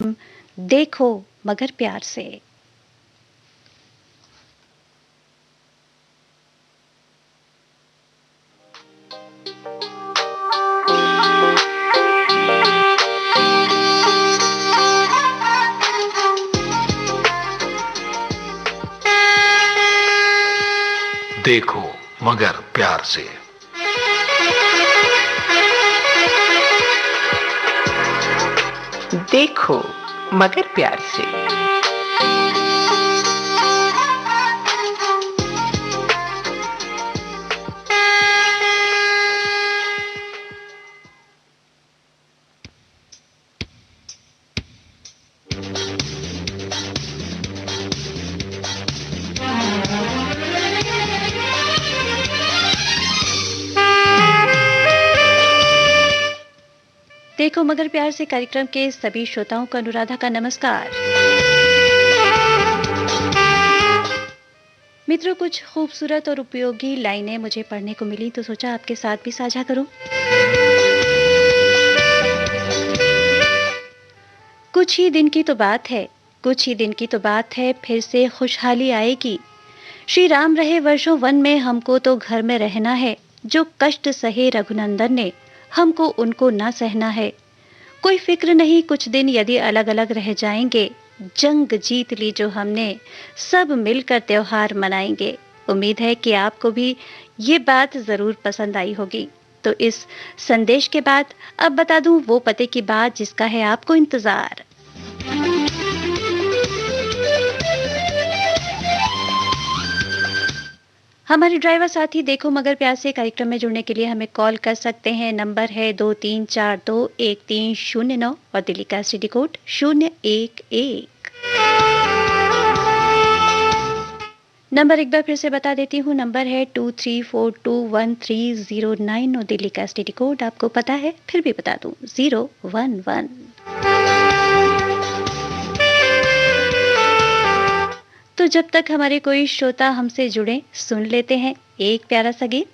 देखो मगर प्यार से। देखो मगर प्यार से। देखो मगर प्यार से। देखो मगर प्यार से कार्यक्रम के सभी श्रोताओं को अनुराधा का नमस्कार। मित्रों, कुछ खूबसूरत और उपयोगी लाइनें मुझे पढ़ने को मिली तो सोचा आपके साथ भी साझा करूं। कुछ ही दिन की तो बात है, कुछ ही दिन की तो बात है, फिर से खुशहाली आएगी। श्री राम रहे वर्षों वन में, हमको तो घर में रहना है। जो कष्ट सहे रघुनंदन ने, हमको उनको ना सहना है। कोई फिक्र नहीं कुछ दिन यदि अलग अलग रह जाएंगे। जंग जीत ली जो हमने, सब मिलकर त्योहार मनाएंगे। उम्मीद है कि आपको भी ये बात जरूर पसंद आई होगी। तो इस संदेश के बाद अब बता दूं वो पते की बात जिसका है आपको इंतजार। हमारे ड्राइवर साथी देखो मगर प्यार से कार्यक्रम में जुड़ने के लिए हमें कॉल कर सकते हैं। नंबर है 23421309 और दिल्ली का एसटीडी कोड 011। नंबर एक बार फिर से बता देती हूँ, नंबर है 23421309 और दिल्ली का एसटीडी कोड आपको पता है, फिर भी बता दूं 011। तो जब तक हमारे कोई श्रोता हमसे जुड़े, सुन लेते हैं एक प्यारा सा गीत।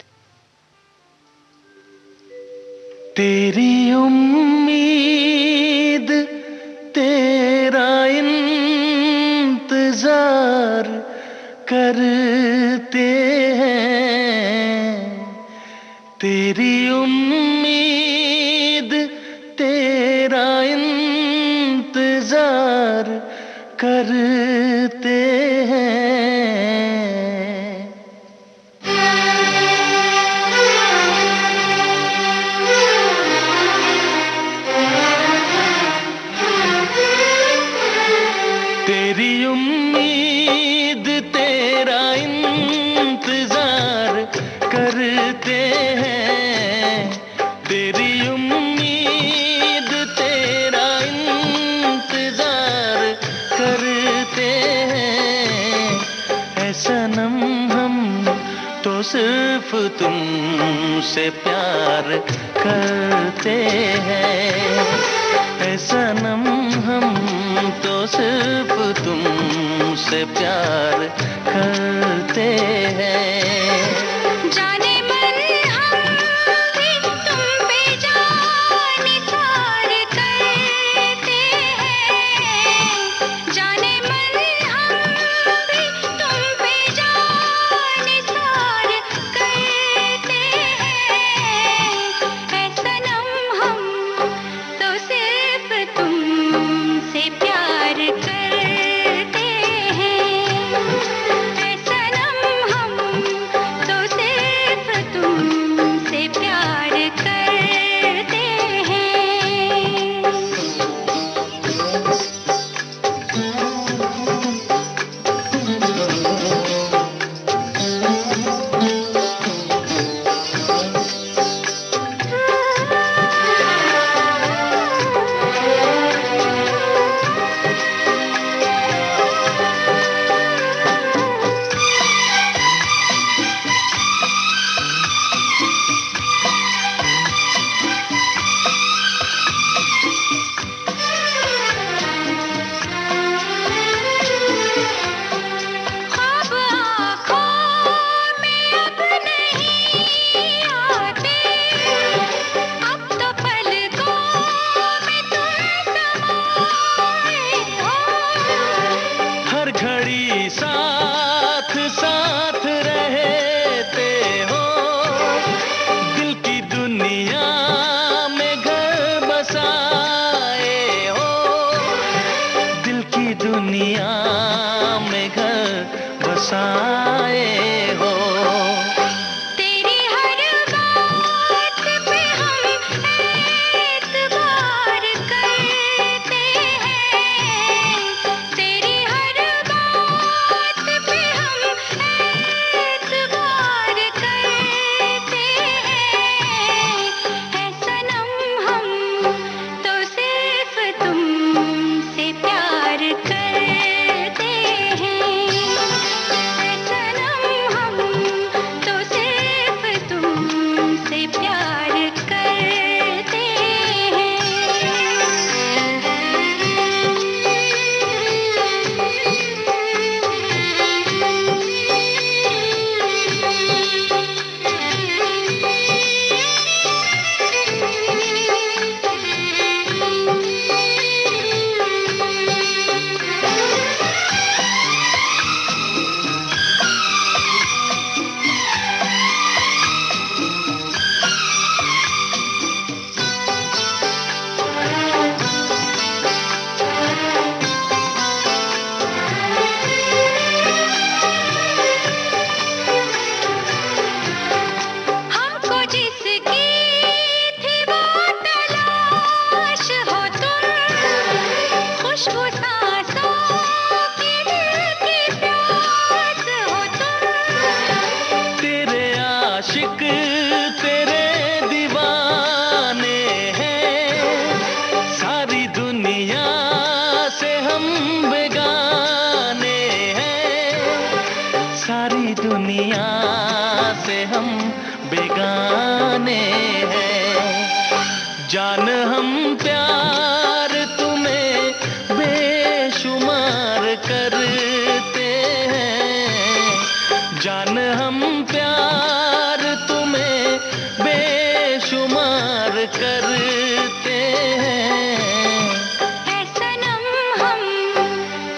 तेरी उम्मीद तेरा इंतजार करते हैं। तेरी उम्मीद तेरा इंतजार करते हैं। तेरी उम्मीद तेरा इंतजार करते हैं। तेरी उम्मीद तेरा इंतजार करते हैं। ऐ सनम हम तो सिर्फ तुमसे प्यार करते हैं। ऐ सनम हम तो सिर्फ तुमसे प्यार करते हैं। जाने मन हम भी तुम पे जान निसार करते हैं। जाने मन हम भी तुम पे जान निसार करते हैं। ऐ सनम हम तो सिर्फ तुमसे प्यार करते हैं। ऐ सनम हम दुनिया में घर बसाए हो। तेरी हर बात पे हम एतबार करते हैं, तेरी हर बात पे हम एतबार करते हैं। है सनम हम तो सिर्फ तुमसे प्यार करते हैं, है सनम हम तो सिर्फ तुमसे प्यार करते हमको जिसकी थी वो तलाश हो तुम, खुशबू सांसों की दिल की प्यास हो तुम। तेरे आशिक तेरे दीवाने हैं, सारी दुनिया से हम बेगाने हैं, सारी दुनिया से हम बेगाने हैं। जान हम प्यार तुम्हें बेशुमार करते हैं, जान हम प्यार तुम्हें बेशुमार करते हैं। है सनम हम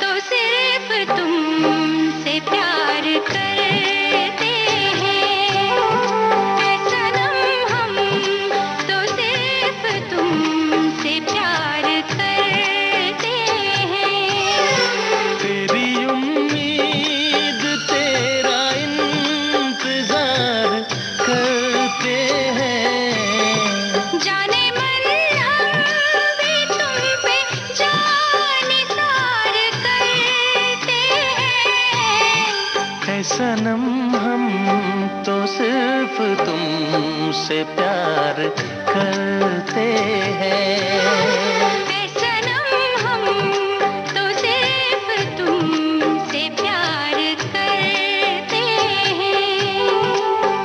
तो सिर्फ तुमसे प्यार करते हैं, है सनम हम तो सिर्फ तुमसे प्यार करते हैं। तेरी उम्मीद तेरा इंतजार करते हैं, जाने मन हम भी तुम पे जानिसार करते हैं। है सनम हम तो सिर्फ तुमसे प्यार करते हैं, है सनम हम तो सिर्फ तुमसे प्यार करते हैं।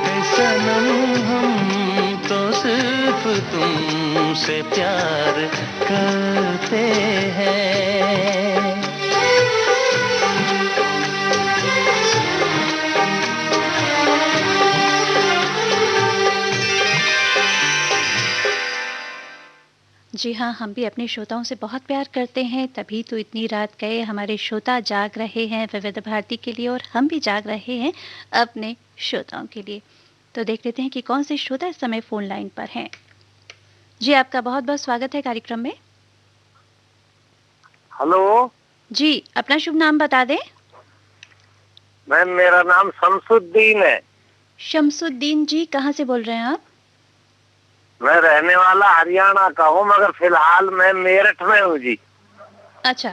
है सनम हम तो सिर्फ तुमसे प्यार करते हैं। जी हाँ, हम भी अपने श्रोताओं से बहुत प्यार करते हैं, तभी तो इतनी रात गए हमारे श्रोता जाग रहे हैं विविध भारती के लिए और हम भी जाग रहे हैं अपने श्रोताओं के लिए। तो देख लेते हैं कि कौन से श्रोता इस समय फ़ोन लाइन पर हैं। जी, आपका बहुत-बहुत स्वागत है कार्यक्रम में। हेलो जी, अपना शुभ नाम बता दें। मैम, मेरा नाम शमसुद्दीन है। शमसुद्दीन जी, कहाँ से बोल रहे हैं आप? मैं रहने वाला हरियाणा का हूँ, मगर फिलहाल मैं मेरठ में हूँ जी। अच्छा,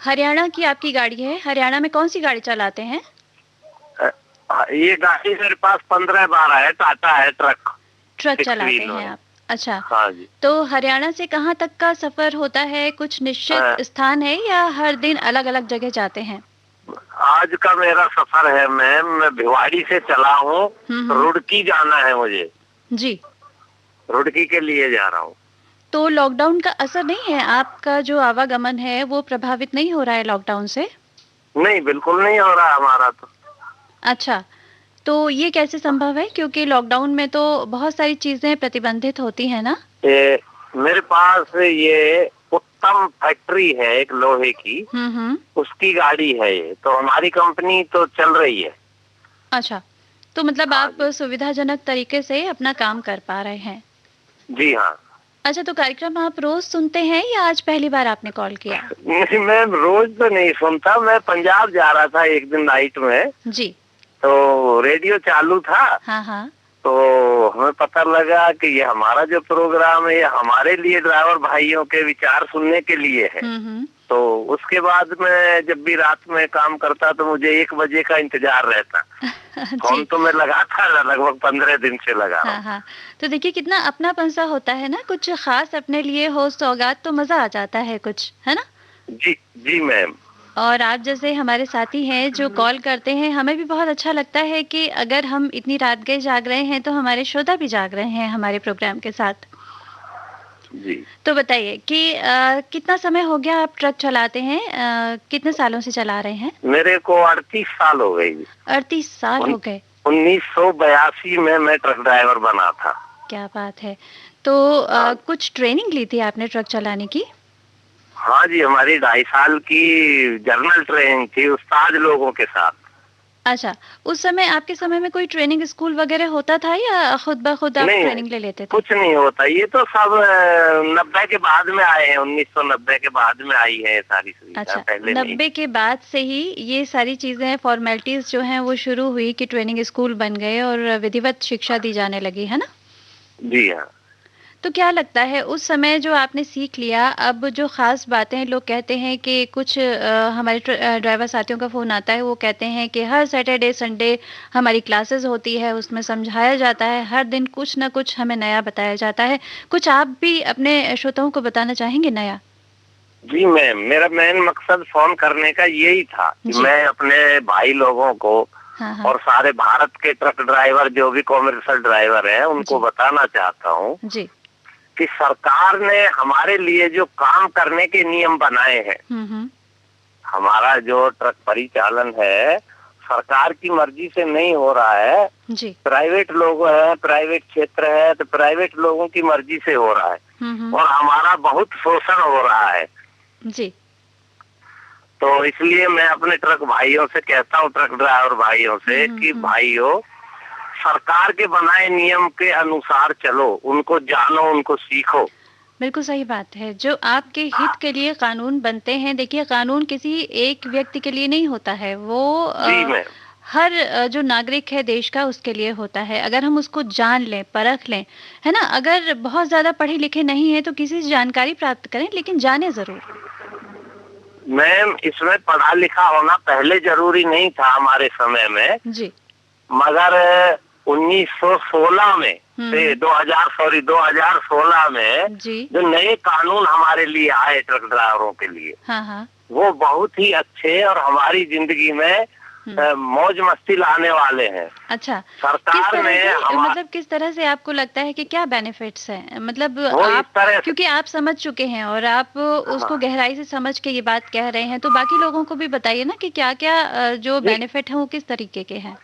हरियाणा की आपकी गाड़ी है। हरियाणा में कौन सी गाड़ी चलाते हैं? ये गाड़ी मेरे पास 15-12 है, टाटा है, ट्रक चलाते Sixteen हैं आप। अच्छा, हाँ जी। तो हरियाणा से कहाँ तक का सफर होता है? कुछ निश्चित स्थान है या हर दिन अलग-अलग जगह जाते हैं? आज का मेरा सफर है मैम, मैं भिवाड़ी से चला हूँ, रुड़की जाना है मुझे, जी। रुड़की के लिए जा रहा हूँ। तो लॉकडाउन का असर नहीं है? आपका जो आवागमन है वो प्रभावित नहीं हो रहा है लॉकडाउन से? नहीं, बिल्कुल नहीं हो रहा हमारा तो। अच्छा, तो ये कैसे संभव है? क्योंकि लॉकडाउन में तो बहुत सारी चीजें प्रतिबंधित होती हैं ना? मेरे पास ये उत्तम फैक्ट्री है एक लोहे की, उसकी गाड़ी है ये, तो हमारी कंपनी तो चल रही है। अच्छा, तो मतलब आप सुविधाजनक तरीके से अपना काम कर पा रहे हैं? जी हाँ। अच्छा, तो कार्यक्रम आप रोज सुनते हैं या आज पहली बार आपने कॉल किया? नहीं, मैं रोज तो नहीं सुनता। मैं पंजाब जा रहा था एक दिन नाइट में, जी। तो रेडियो चालू था। हाँ हाँ। तो हमें पता लगा कि ये हमारा जो प्रोग्राम है ये हमारे लिए, ड्राइवर भाइयों के विचार सुनने के लिए है। तो उसके बाद में जब भी रात में काम करता तो मुझे 1 बजे का इंतजार रहता। फोन तो मैं लगा था, लगभग 15 दिन से लगा। हाँ हाँ। तो देखिए कितना अपनापन सा होता है ना, कुछ खास अपने लिए हो सौगात तो मजा आ जाता है कुछ, है ना? जी जी मैम। और आप जैसे हमारे साथी हैं जो कॉल करते हैं, हमें भी बहुत अच्छा लगता है कि अगर हम इतनी रात गए जाग रहे हैं तो हमारे श्रोता भी जाग रहे हैं हमारे प्रोग्राम के साथ। जी। तो बताइए कि कितना समय हो गया आप ट्रक चलाते हैं? कितने सालों से चला रहे हैं? मेरे को 38 साल हो गई। 38 साल हो गए। 1982 में मैं ट्रक ड्राइवर बना था। क्या बात है। तो कुछ ट्रेनिंग ली थी आपने ट्रक चलाने की? हाँ जी, हमारी 2.5 साल की जर्नल ट्रेनिंग थी उस्ताद लोगों के साथ। अच्छा, उस समय आपके समय में कोई ट्रेनिंग स्कूल वगैरह होता था या खुद ब खुद आप ट्रेनिंग ले लेते थे? कुछ नहीं होता, ये तो सब 90 के बाद में आए हैं, 1990 के बाद में आई है सारी सुविधा। अच्छा, पहले 90 के बाद से ही ये सारी चीजें फॉर्मेलिटीज जो हैं वो शुरू हुई कि ट्रेनिंग स्कूल बन गए और विधिवत शिक्षा दी जाने लगी, है ना? जी हाँ। तो क्या लगता है उस समय जो आपने सीख लिया, अब जो खास बातें लोग कहते हैं कि कुछ हमारे ड्राइवर साथियों का फोन आता है, वो कहते हैं कि हर सैटरडे संडे हमारी क्लासेस होती है, उसमें समझाया जाता है, हर दिन कुछ ना कुछ हमें नया बताया जाता है। कुछ आप भी अपने श्रोताओं को बताना चाहेंगे नया? जी मैम, मेरा मेन मकसद फोन करने का यही था कि मैं अपने भाई लोगों को और सारे भारत के ट्रक ड्राइवर जो भी कॉमर्शियल ड्राइवर हैं उनको बताना चाहता हूँ जी कि सरकार ने हमारे लिए जो काम करने के नियम बनाए हैं, हमारा जो ट्रक परिचालन है सरकार की मर्जी से नहीं हो रहा है जी। प्राइवेट लोग हैं, प्राइवेट क्षेत्र है, तो प्राइवेट लोगों की मर्जी से हो रहा है और हमारा बहुत शोषण हो रहा है जी। तो इसलिए मैं अपने ट्रक भाइयों से कहता हूँ, ट्रक ड्राइवर भाइयों से कि भाइयों, सरकार के बनाए नियम के अनुसार चलो, उनको जानो, उनको सीखो। बिल्कुल सही बात है। जो आपके हित के लिए कानून बनते हैं, देखिए कानून किसी एक व्यक्ति के लिए नहीं होता है, वो हर जो नागरिक है देश का उसके लिए होता है। अगर हम उसको जान लें, परख लें, है ना? अगर बहुत ज्यादा पढ़े लिखे नहीं है तो किसी से जानकारी प्राप्त करें, लेकिन जाने जरूर। मैम, इसमें पढ़ा लिखा होना पहले जरूरी नहीं था हमारे समय में जी, मगर 1916 में से 2016 में जो नए कानून हमारे लिए आए ट्रक ड्राइवरों के लिए, वो बहुत ही अच्छे और हमारी जिंदगी में मौज मस्ती लाने वाले हैं। अच्छा, सरकार ने मतलब किस तरह से आपको लगता है कि क्या बेनिफिट्स हैं? मतलब आप क्योंकि आप समझ चुके हैं और आप उसको गहराई से समझ के ये बात कह रहे हैं, तो बाकी लोगों को भी बताइए ना कि क्या क्या जो बेनिफिट है वो किस तरीके के हैं।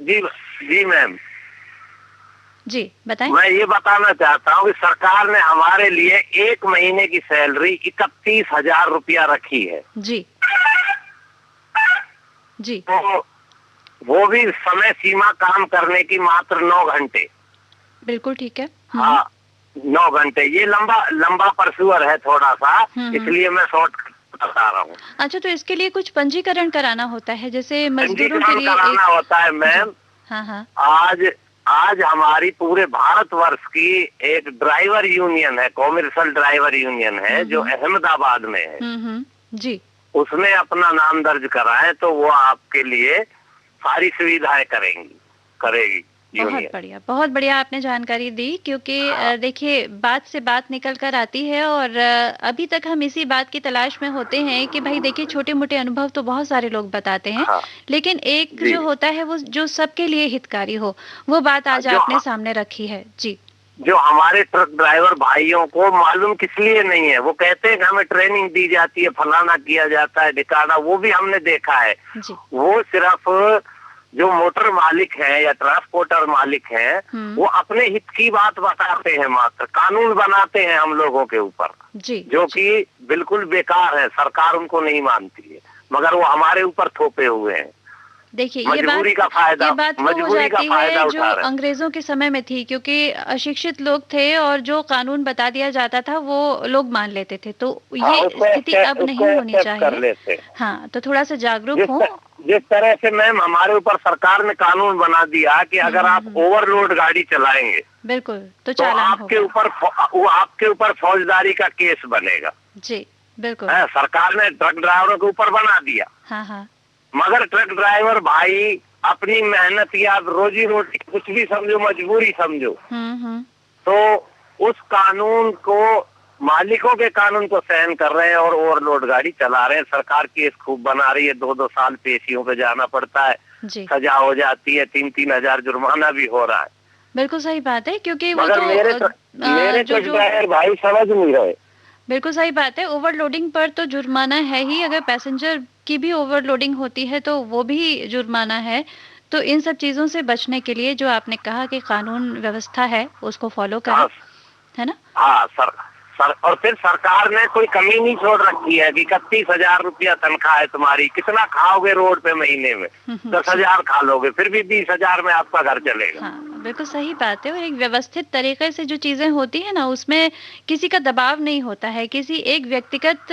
जी जी मैम, जी बताएं। मैं ये बताना चाहता हूँ कि सरकार ने हमारे लिए 1 महीने की सैलरी 31,000 रुपया रखी है जी जी। तो वो भी समय सीमा काम करने की मात्र 9 घंटे। बिल्कुल ठीक है। हाँ, 9 घंटे। ये लंबा परस्यूअर है थोड़ा सा, इसलिए मैं शॉर्ट बता रहा हूँ। अच्छा, तो इसके लिए कुछ पंजीकरण कराना होता है, जैसे मजदूरों के लिए कराना होता है मैम। हाँ। आज हमारी पूरे भारतवर्ष की एक ड्राइवर यूनियन है, कॉमर्शियल ड्राइवर यूनियन है, जो अहमदाबाद में है जी। उसमें अपना नाम दर्ज कराएं तो वो आपके लिए सारी सुविधाएं करेगी। बहुत बढ़िया आपने जानकारी दी, क्योंकि देखिए बात से बात निकल कर आती है और अभी तक हम इसी बात की तलाश में होते हैं कि भाई देखिए छोटे मोटे अनुभव तो बहुत सारे लोग बताते हैं, लेकिन एक जो होता है वो जो सबके लिए हितकारी हो, वो बात आज आपने सामने रखी है जी। जो हमारे ट्रक ड्राइवर भाइयों को मालूम किस लिए नहीं है, वो कहते हैं कि हमें ट्रेनिंग दी जाती है, फलाना किया जाता है, ढिकाना, वो भी हमने देखा है। वो सिर्फ जो मोटर मालिक है या ट्रांसपोर्टर मालिक है, वो अपने हित की बात बताते हैं, मात्र कानून बनाते हैं हम लोगों के ऊपर, जो कि बिल्कुल बेकार है। सरकार उनको नहीं मानती है, मगर वो हमारे ऊपर थोपे हुए हैं। देखिए मजबूरी का फायदा, ये बात वो हो मजबूरी का जाती फायदा है जो उठा रहे हैं। अंग्रेजों के समय में थी, क्योंकि अशिक्षित लोग थे और जो कानून बता दिया जाता था वो लोग मान लेते थे, तो हाँ, ये स्थिति अब नहीं होनी एक्सेप्ट कर चाहिए। लेते हैं। हाँ, तो थोड़ा सा जागरूक हो। जिस तरह से मैम हमारे ऊपर सरकार ने कानून बना दिया कि अगर आप ओवरलोड गाड़ी चलाएंगे बिल्कुल, तो तो चालान आपके होगा। ऊपर वो आपके ऊपर फौजदारी का केस बनेगा। जी बिल्कुल। है, सरकार ने ट्रक ड्राइवरों के ऊपर बना दिया, हाँ हाँ। मगर ट्रक ड्राइवर भाई अपनी मेहनत या रोजी रोटी कुछ भी समझो, मजबूरी समझो, तो उस कानून को, मालिकों के कानून को सहन कर रहे हैं और ओवरलोड गाड़ी चला रहे हैं। सरकार केस खूब बना रही है, 2-2 साल पेशियों पे जाना पड़ता है, सजा हो जाती है, 3-3 हजार जुर्माना भी हो रहा है। बिल्कुल सही बात है, क्योंकि वो मगर तो मेरे ट्रक ड्राइवर भाई समझ नहीं रहे। बिल्कुल सही बात है, ओवरलोडिंग पर तो जुर्माना है ही, अगर पैसेंजर की भी ओवरलोडिंग होती है तो वो भी जुर्माना है। तो इन सब चीजों से बचने के लिए जो आपने कहा कि कानून व्यवस्था है उसको फॉलो करें, है ना? हाँ सर, और फिर सरकार ने कोई कमी नहीं छोड़ रखी है कि 31,000 रुपया तनख्वाह है तुम्हारी, कितना खाओगे रोड पे महीने में? 10,000 खा लोगे, फिर भी 20,000 में आपका घर चलेगा। हाँ, बिल्कुल सही बात है। और एक व्यवस्थित तरीके से जो चीजें होती है ना, उसमें किसी का दबाव नहीं होता है, किसी एक व्यक्तिगत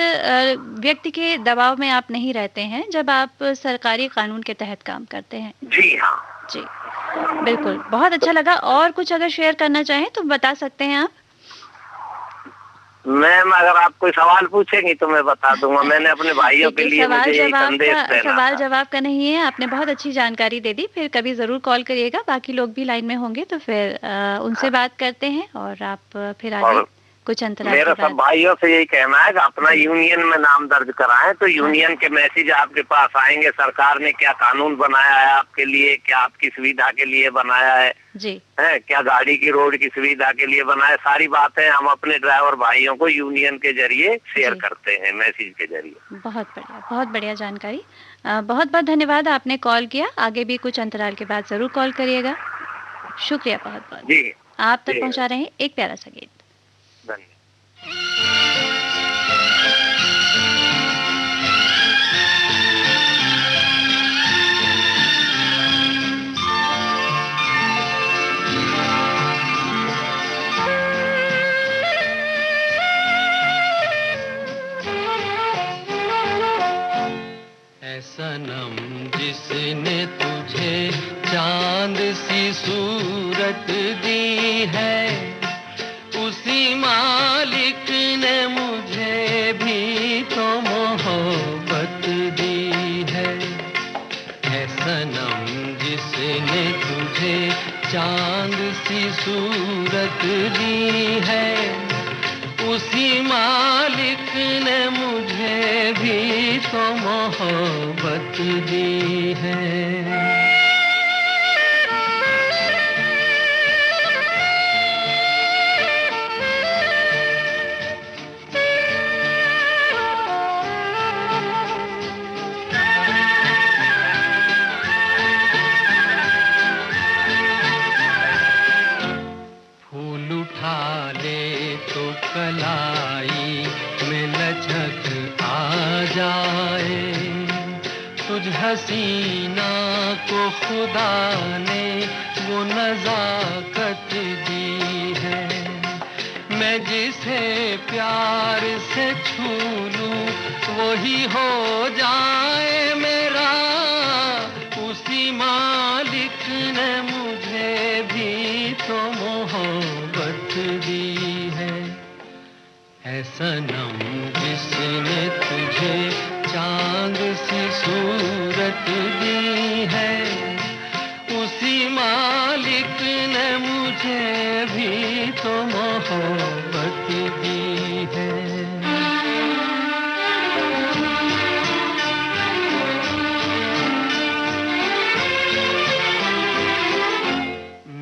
व्यक्ति के दबाव में आप नहीं रहते हैं जब आप सरकारी कानून के तहत काम करते हैं। जी हाँ जी बिल्कुल, बहुत अच्छा लगा। और कुछ अगर शेयर करना चाहें तो बता सकते हैं आप। मैम अगर आप कोई सवाल पूछेंगी तो मैं बता दूंगा। मैंने अपने भाइयों के लिए मुझे यही संदेश देना था। सवाल जवाब का नहीं है, आपने बहुत अच्छी जानकारी दे दी। फिर कभी जरूर कॉल करिएगा, बाकी लोग भी लाइन में होंगे तो फिर उनसे बात करते हैं और आप फिर आगे कुछ अंतराल मेरा सब भाइयों से यही कहना है कि अपना यूनियन में नाम दर्ज कराएं, तो यूनियन के मैसेज आपके पास आएंगे। सरकार ने क्या कानून बनाया है आपके लिए, क्या आपकी सुविधा के लिए बनाया है जी, है क्या गाड़ी की रोड की सुविधा के लिए बनाया, सारी बातें हम अपने ड्राइवर भाइयों को यूनियन के जरिए शेयर करते हैं, मैसेज के जरिए। बहुत बढ़िया जानकारी। बहुत बहुत धन्यवाद, आपने कॉल किया। आगे भी कुछ अंतराल के बाद जरूर कॉल करिएगा। शुक्रिया बहुत बहुत। जी, आप तक पहुंचा रहे हैं एक प्यारा सा गीत। सनम जिसने तुझे चांद सी सूरत दी है, उसी मालिक ने मुझे भी तो मोहब्बत दी है। ऐ सनम जिसने तुझे चांद सी सूरत दी है, उसी मालिक ने मुझे भी तो मोहब्बत दी है। फूल उठा ले तो कलाई में लचक आ जाए, तुझ हसीना को खुदा ने वो नजाकत दी है। मैं जिसे प्यार से छू लूं वही हो जाए मेरा, उसी मालिक ने मुझे भी तो मोहब्बत दी है। ऐ सनम जिसने तुझे चांद सी सूरत दी है, उसी मालिक ने मुझे भी तो मोहब्बत दी है।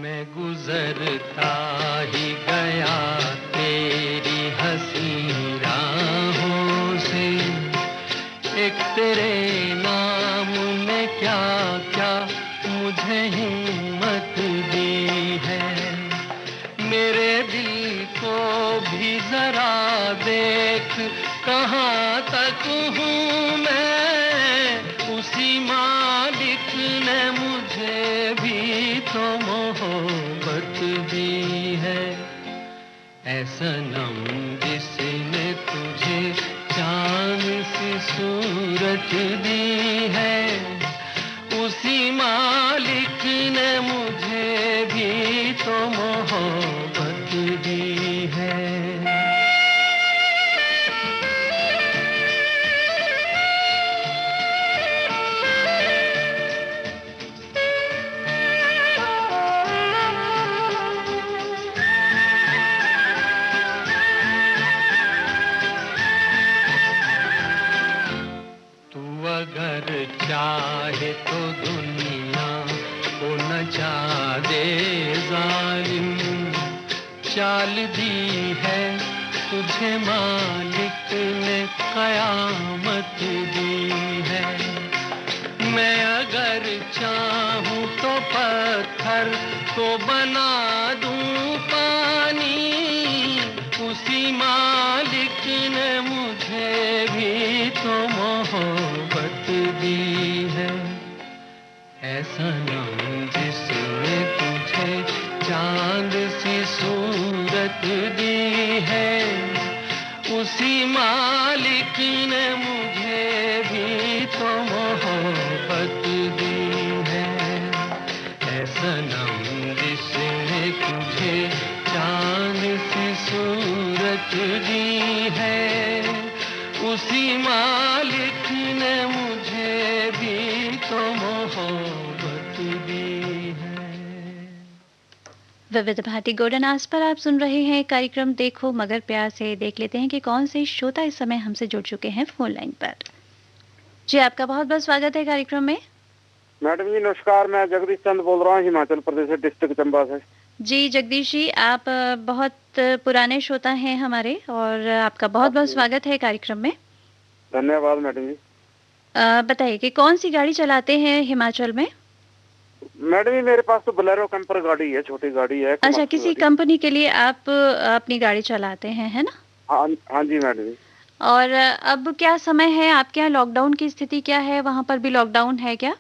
मैं गुजरता ही गया तेरी हंसी राहों से, एक तेरे नाम ने क्या क्या मुझे हिम्मत दी है। मेरे दिल को भी जरा देख कहाँ तक हूँ मैं, उसी मालिक तो मोहब्बत भी है। ऐ सनम जिसने तुझे चांद सी सूरत दी है, उसी मालिक ने मुझे भी तो मोहब्बत दी है। अगर चाहे तो दुनिया को नचा दे जालिम, चाल दी है तुझे मालिक ने कयामत दी है। मैं अगर चाहूँ तो पत्थर को बना दूँ पानी, उसी मालिक ने मुझे भी तो मोहब्बत दी है। ऐ सनम जिसने तुझे चांद सी सूरत दी है, उसी मालिक ने मुझे भी तो मोहब्बत दी है। ऐ सनम जिसने तुझे चांद सी सूरत दी है, उसी मालिक ने मुझे भी तो मोहब्बत दी है। विविध भारती गोल्डन पर आप सुन रहे हैं कार्यक्रम देखो मगर प्यार से। देख लेते हैं कि कौन से श्रोता इस समय हमसे जुड़ चुके हैं फोन लाइन पर। जी आपका बहुत बहुत स्वागत है कार्यक्रम में। मैडम जी नमस्कार, मैं जगदीश चंद बोल रहा हूँ हिमाचल प्रदेश डिस्ट्रिक्ट चंबा से। जी जगदीश जी, आप बहुत पुराने श्रोता हैं हमारे और आपका बहुत बहुत स्वागत है कार्यक्रम में। धन्यवाद मैडम जी। बताइए कि कौन सी गाड़ी चलाते हैं हिमाचल में? मैडम जी मेरे पास तो बोलेरो कैंपर गाड़ी है, छोटी गाड़ी है। अच्छा, किसी कंपनी के लिए आप अपनी गाड़ी चलाते हैं, है ना? हाँ जी मैडम जी। और अब क्या समय है आपके यहाँ? लॉकडाउन की स्थिति क्या है? वहाँ पर भी लॉकडाउन है क्या?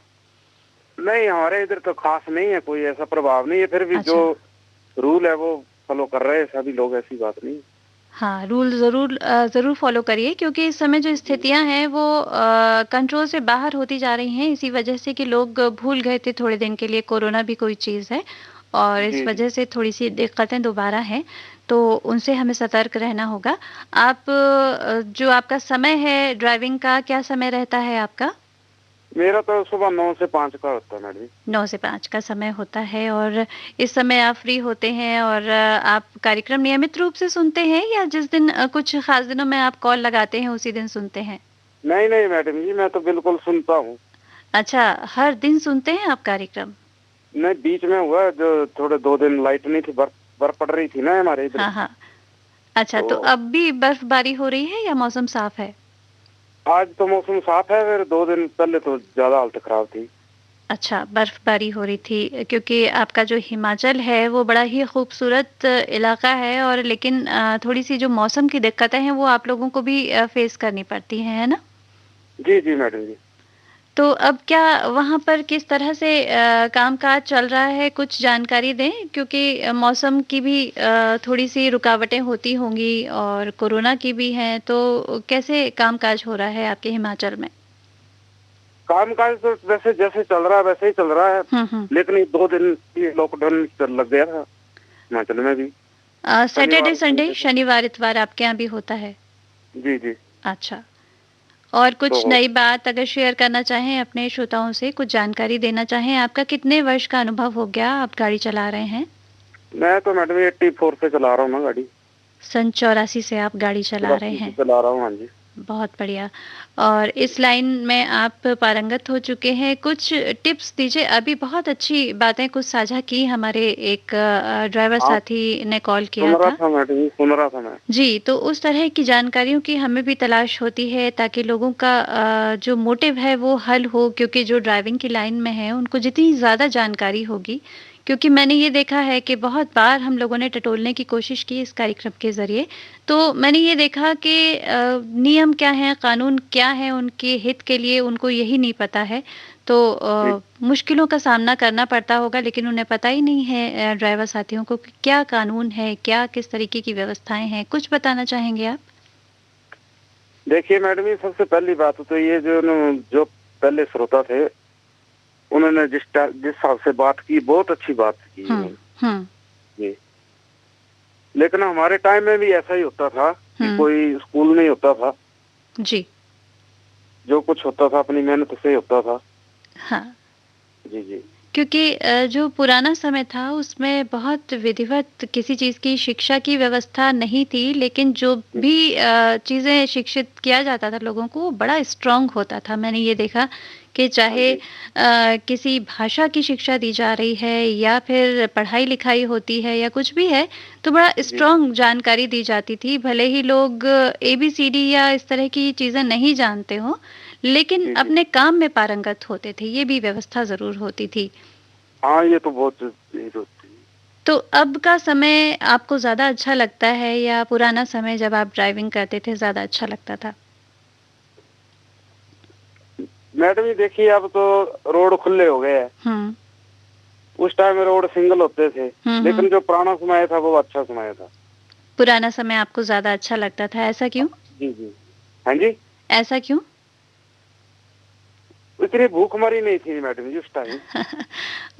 नहीं, हमारे इधर तो खास नहीं है, कोई ऐसा प्रभाव नहीं है। फिर भी अच्छा। जो रूल है वो फॉलो कर रहे हैं सभी लोग, ऐसी बात नहीं। हाँ, रूल ज़रूर फॉलो करिए क्योंकि इस समय जो स्थितियां हैं वो कंट्रोल से बाहर होती जा रही हैं, इसी वजह से कि लोग भूल गए थे थोड़े दिन के लिए कोरोना भी कोई चीज़ है और इस वजह से थोड़ी सी दिक्कतें दोबारा हैं, तो उनसे हमें सतर्क रहना होगा। आप जो आपका समय है ड्राइविंग का, क्या समय रहता है आपका? मेरा तो सुबह 9 से 5 का होता है मैडम। 9 से 5 का समय होता है और इस समय आप फ्री होते हैं और आप कार्यक्रम नियमित रूप से सुनते हैं या जिस दिन कुछ खास दिनों में आप कॉल लगाते हैं उसी दिन सुनते हैं? नहीं नहीं मैडम जी, मैं तो बिल्कुल सुनता हूँ। अच्छा, हर दिन सुनते हैं आप कार्यक्रम? नहीं, बीच में हुआ जो थोड़े 2 दिन लाइट नहीं थी, बर्फ पड़ रही थी ना हमारे इधर। हाँ हाँ। अच्छा, तो अब भी बर्फबारी हो रही है या मौसम साफ है? आज तो मौसम साफ है, फिर 2 दिन पहले तो ज्यादा हालत खराब थी। अच्छा, बर्फबारी हो रही थी क्योंकि आपका जो हिमाचल है वो बड़ा ही खूबसूरत इलाका है और लेकिन थोड़ी सी जो मौसम की दिक्कतें हैं वो आप लोगों को भी फेस करनी पड़ती हैं, है ना? जी जी मैडम जी। तो अब क्या वहाँ पर किस तरह से कामकाज चल रहा है, कुछ जानकारी दें क्योंकि मौसम की भी थोड़ी सी रुकावटें होती होंगी और कोरोना की भी हैं, तो कैसे कामकाज हो रहा है आपके हिमाचल में? कामकाज तो वैसे जैसे चल रहा है वैसे ही चल रहा है, लेकिन ये 2 दिन लॉकडाउन लग गया था हिमाचल में भी। सैटरडे संडे शनिवार इतवार आपके यहाँ भी होता है? जी जी। अच्छा, और कुछ तो नई बात अगर शेयर करना चाहें अपने श्रोताओं से, कुछ जानकारी देना चाहें, आपका कितने वर्ष का अनुभव हो गया आप गाड़ी चला रहे हैं? मैं तो मैडम 84 से चला रहा हूँ ना गाड़ी। सन 84 से आप गाड़ी चला रहे हैं? चला रहा हूँ, हाँ जी। बहुत बढ़िया। और इस लाइन में आप पारंगत हो चुके हैं, कुछ टिप्स दीजिए। अभी बहुत अच्छी बातें कुछ साझा की, हमारे एक ड्राइवर साथी ने कॉल किया था। सुन रहा था मैं। जी, तो उस तरह की जानकारियों की हमें भी तलाश होती है ताकि लोगों का जो मोटिव है वो हल हो, क्योंकि जो ड्राइविंग की लाइन में है उनको जितनी ज़्यादा जानकारी होगी, क्योंकि मैंने ये देखा है कि बहुत बार हम लोगों ने टटोलने की कोशिश की इस कार्यक्रम के ज़रिए, तो मैंने ये देखा कि नियम क्या हैं, कानून क्या है उनके हित के लिए, उनको यही नहीं पता है। तो मुश्किलों का सामना करना पड़ता होगा, लेकिन उन्हें पता ही नहीं है ड्राइवर साथियों को कि क्या कानून है, क्या किस तरीके की व्यवस्थाएं हैं। कुछ बताना चाहेंगे आप? देखिए मैडम, ये सबसे पहली बात तो ये जो पहले श्रोता थे, उन्होंने जिस हिसाब से बात की, बहुत अच्छी बात की जी। लेकिन हमारे टाइम में भी ऐसा ही होता था कि कोई स्कूल नहीं होता था जी। जो कुछ होता था अपनी मेहनत से होता था। हाँ जी जी। क्योंकि जो पुराना समय था उसमें बहुत विधिवत किसी चीज़ की शिक्षा की व्यवस्था नहीं थी, लेकिन जो भी चीज़ें शिक्षित किया जाता था लोगों को, वो बड़ा स्ट्रॉन्ग होता था। मैंने ये देखा कि चाहे किसी भाषा की शिक्षा दी जा रही है या फिर पढ़ाई लिखाई होती है या कुछ भी है, तो बड़ा स्ट्रॉन्ग जानकारी दी जाती थी। भले ही लोग ABCD या इस तरह की चीज़ें नहीं जानते हों, लेकिन अपने काम में पारंगत होते थे, ये भी व्यवस्था ज़रूर होती थी। हाँ, ये तो बहुत होती है। तो अब का समय आपको ज़्यादा अच्छा लगता है या पुराना समय जब आप ड्राइविंग करते थे ज़्यादा अच्छा लगता था? मैडम ये देखिए, अब तो रोड खुले हो गए हैं। उस टाइम में रोड सिंगल होते थे, लेकिन जो पुराना समय था वो अच्छा समय था। पुराना समय आपको ज़्यादा अच्छा लगता था, ऐसा क्यों? जी जी। हाँ जी। ऐसा क्यों? इतनी भूखमरी नहीं थी मैडम जी उस टाइम।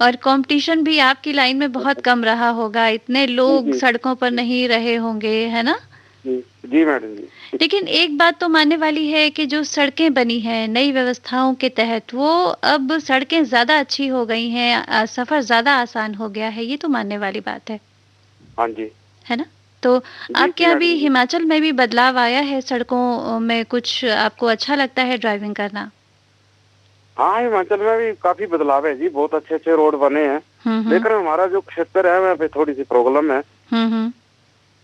और कंपटीशन भी आपकी लाइन में बहुत कम रहा होगा, इतने लोग सड़कों पर नहीं रहे होंगे, है ना? जी मैडम जी। लेकिन एक बात तो मानने वाली है कि जो सड़कें बनी हैं नई व्यवस्थाओं के तहत, वो अब सड़कें ज़्यादा अच्छी हो गई हैं, सफ़र ज़्यादा आसान हो गया है, ये तो मानने वाली बात है। हाँ जी। है ना? तो आपके यहाँ भी हिमाचल में भी बदलाव आया है सड़कों में, कुछ आपको अच्छा लगता है ड्राइविंग करना? हाँ, हिमाचल में भी काफी बदलाव है जी, बहुत अच्छे अच्छे रोड बने हैं। लेकिन हमारा जो क्षेत्र है वहाँ पे थोड़ी सी प्रॉब्लम है।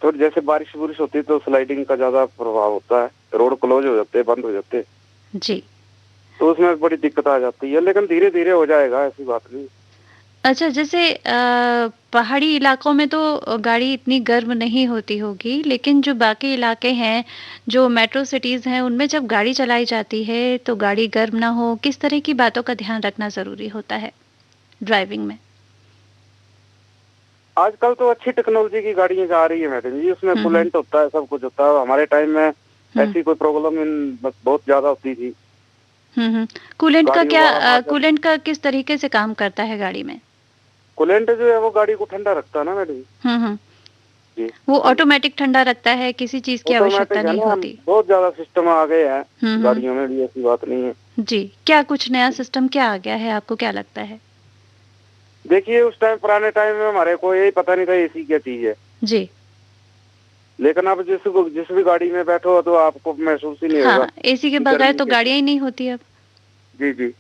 तो जैसे बारिश बुरिश होती है तो स्लाइडिंग का ज्यादा प्रभाव होता है, रोड क्लोज हो जाते हैं, बंद हो जाते हैं जी। तो उसमें बड़ी दिक्कत आ जाती है, लेकिन धीरे धीरे हो जाएगा, ऐसी बात नहीं। अच्छा, जैसे पहाड़ी इलाकों में तो गाड़ी इतनी गर्म नहीं होती होगी, लेकिन जो बाकी इलाके हैं, जो मेट्रो सिटीज़ हैं, उनमें जब गाड़ी चलाई जाती है तो गाड़ी गर्म ना हो, किस तरह की बातों का ध्यान रखना ज़रूरी होता है ड्राइविंग में? आजकल तो अच्छी टेक्नोलॉजी की गाड़ियां जा रही है मैडम जी, उसमें कूलेंट होता है, सब कुछ होता है। हमारे टाइम में ऐसी कोई प्रॉब्लम बहुत ज्यादा होती थी। कूलेंट का किस तरीके से काम करता है गाड़ी में? कूलेंट जो है वो गाड़ी को ठंडा रखता है ना मैडम जी। वो ऑटोमेटिक ठंडा रखता है, किसी चीज की आवश्यकता नहीं होती। बहुत ज्यादा सिस्टम आ गए हैं गाड़ियों में भी, ऐसी बात नहीं है जी। क्या कुछ नया सिस्टम क्या आ गया है, आपको क्या लगता है? देखिए, उस टाइम पुराने टाइम में हमारे को यही पता नहीं था एसी क्या चीज है जी। लेकिन अब जिस भी गाड़ी में बैठो तो आपको महसूस ही नहीं होगा। हाँ, एसी के बगैर तो गाड़ियां ही नहीं होती अब। जी जी।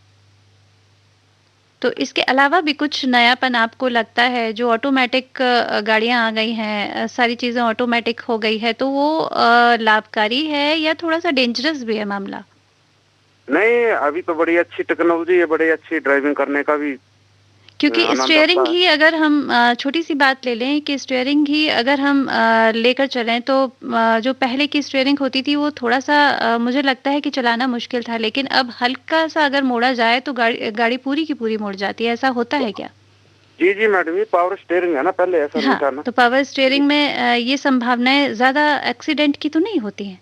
तो इसके अलावा भी कुछ नयापन आपको लगता है? जो ऑटोमेटिक गाड़ियां आ गई हैं, सारी चीजें ऑटोमेटिक हो गई है, तो वो लाभकारी है या थोड़ा सा डेंजरस भी है मामला? नहीं, अभी तो बड़ी अच्छी टेक्नोलॉजी है, बड़ी अच्छी ड्राइविंग करने का भी। क्योंकि स्टीयरिंग ही अगर हम छोटी सी बात ले लें कि स्टीयरिंग ही अगर हम लेकर चलें तो जो पहले की स्टीयरिंग होती थी वो थोड़ा सा मुझे लगता है कि चलाना मुश्किल था, लेकिन अब हल्का सा अगर मोड़ा जाए तो गाड़ी पूरी की पूरी मुड़ जाती है। ऐसा होता है क्या? जी जी मैडम, ये पावर स्टीयरिंग है ना, पहले ऐसा नहीं था ना। तो पावर स्टीयरिंग में ये संभावनाएं ज्यादा एक्सीडेंट की तो नहीं होती है?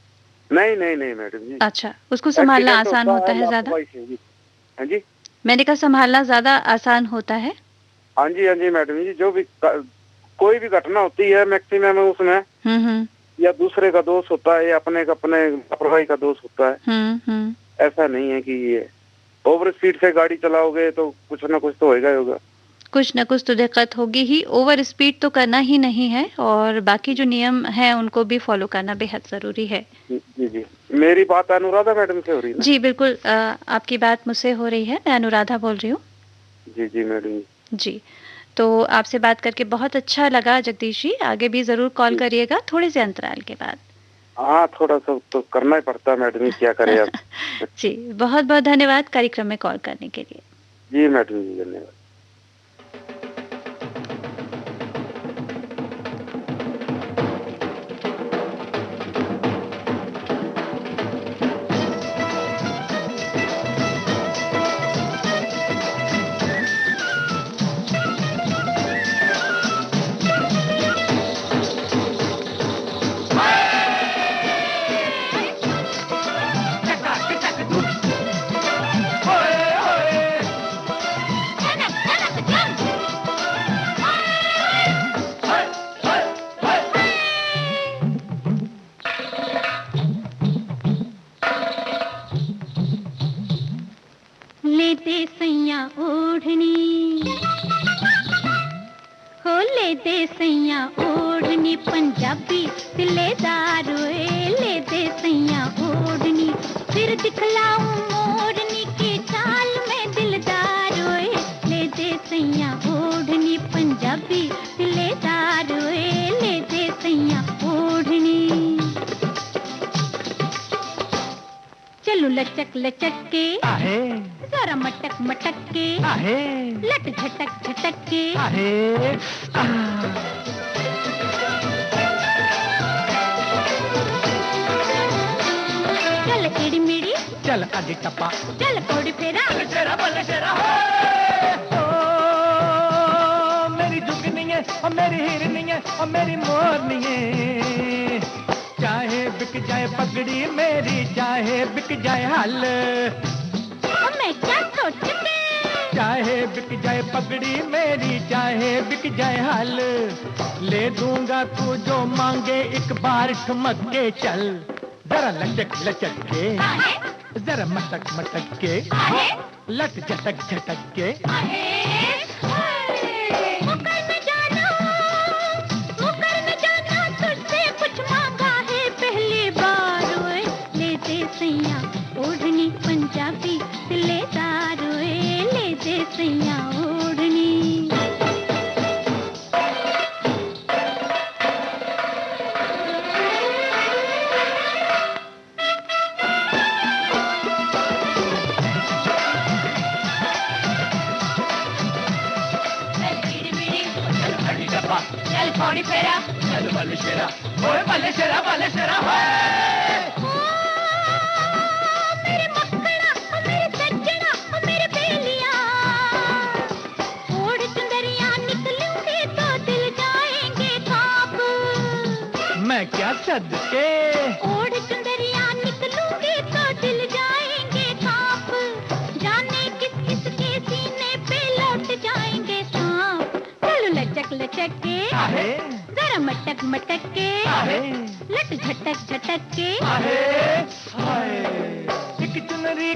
नहीं नहीं नहीं मैडम जी। अच्छा, उसको संभालना आसान होता है ज्यादा? हाँ जी, मैंने कहा संभालना ज्यादा आसान होता है। हाँ जी मैडम जी। जो भी कोई भी घटना होती है मैक्सिमम उसमें या दूसरे का दोष होता है या अपने लापरवाही का दोष होता है। ऐसा नहीं है कि ये ओवर स्पीड से गाड़ी चलाओगे तो कुछ ना कुछ तो होगा ही होगा। कुछ न कुछ तो दिक्कत होगी ही। ओवर स्पीड तो करना ही नहीं है और बाकी जो नियम हैं उनको भी फॉलो करना बेहद ज़रूरी है। जी जी। मेरी बात अनुराधा मैडम से हो रही है ना? जी बिल्कुल, आपकी बात मुझसे हो रही है। मैं अनुराधा बोल रही हूँ। जी जी मैडम जी। तो आपसे बात करके बहुत अच्छा लगा जगदीश जी। आगे भी ज़रूर कॉल करिएगा थोड़े से अंतराल के बाद। हाँ, थोड़ा सा तो करना ही पड़ता है मैडम, क्या करें अब। जी, बहुत बहुत धन्यवाद कार्यक्रम में कॉल करने के लिए। जी मैडम जी, धन्यवाद। दे सैया ओढ़नी, हो ले दे सैया ओढ़नी, पंजाबी दिलेदार ओए ले दे सैया ओढ़नी, फिर दिखलाऊं मोरनी की चाल में दिलदार ओए ले दे सैया ओढ़नी, पंजाबी दिलेदार ओए ले दे सैया ओढ़नी। चलू लचक लचक के आहे, जरा मटक मटक के आहे, लट झटक झटक के आहे, चल इड़ी मिड़ी, चल आदि टप्पा, चल कोड़ी फेरा, तेरा बल्ले तेरा हो, मेरी जुगनी है और मेरी हिरनी है और मेरी मोरनी है, चाहे बिक जाए पगड़ी मेरी, चाहे बिक जाए हल, मैं क्या सोच के, चाहे बिक जाए पगड़ी मेरी, चाहे बिक जाए हल, ले दूंगा तू जो मांगे एक बार ठुमक के चल, जरा लचक लचक के, जरा मटक मटक के, लट झटक झटक के, मुकर न जाना तुझसे कुछ मांगा है पहली बार ओए ले दे सैया ओढ़नी, पंजाबी दिलेदार ओए ले दे सैया ओढ़नी। चल कौड़ी फेरा, चल बल्ले शेरा, ओए बल्ले शेरा हो, मेरे मक्खना ओ मेरे सज्जना ओ मेरे बेलिया, ओढ़ चुंदरिया निकलूंगी तो दिल जाएंगे कांप, मैं क्या सदके, ओढ़ चुंदरिया निकलूंगी तो दिल जाएंगे कांप, जाने किस किस के सीने पे लौट जाएंगे सांप। चलो लचक लचक के, आहे, जरा मटक मटक के, आहे, लट झटक झटक के, आहे, हाय, एक चुनरी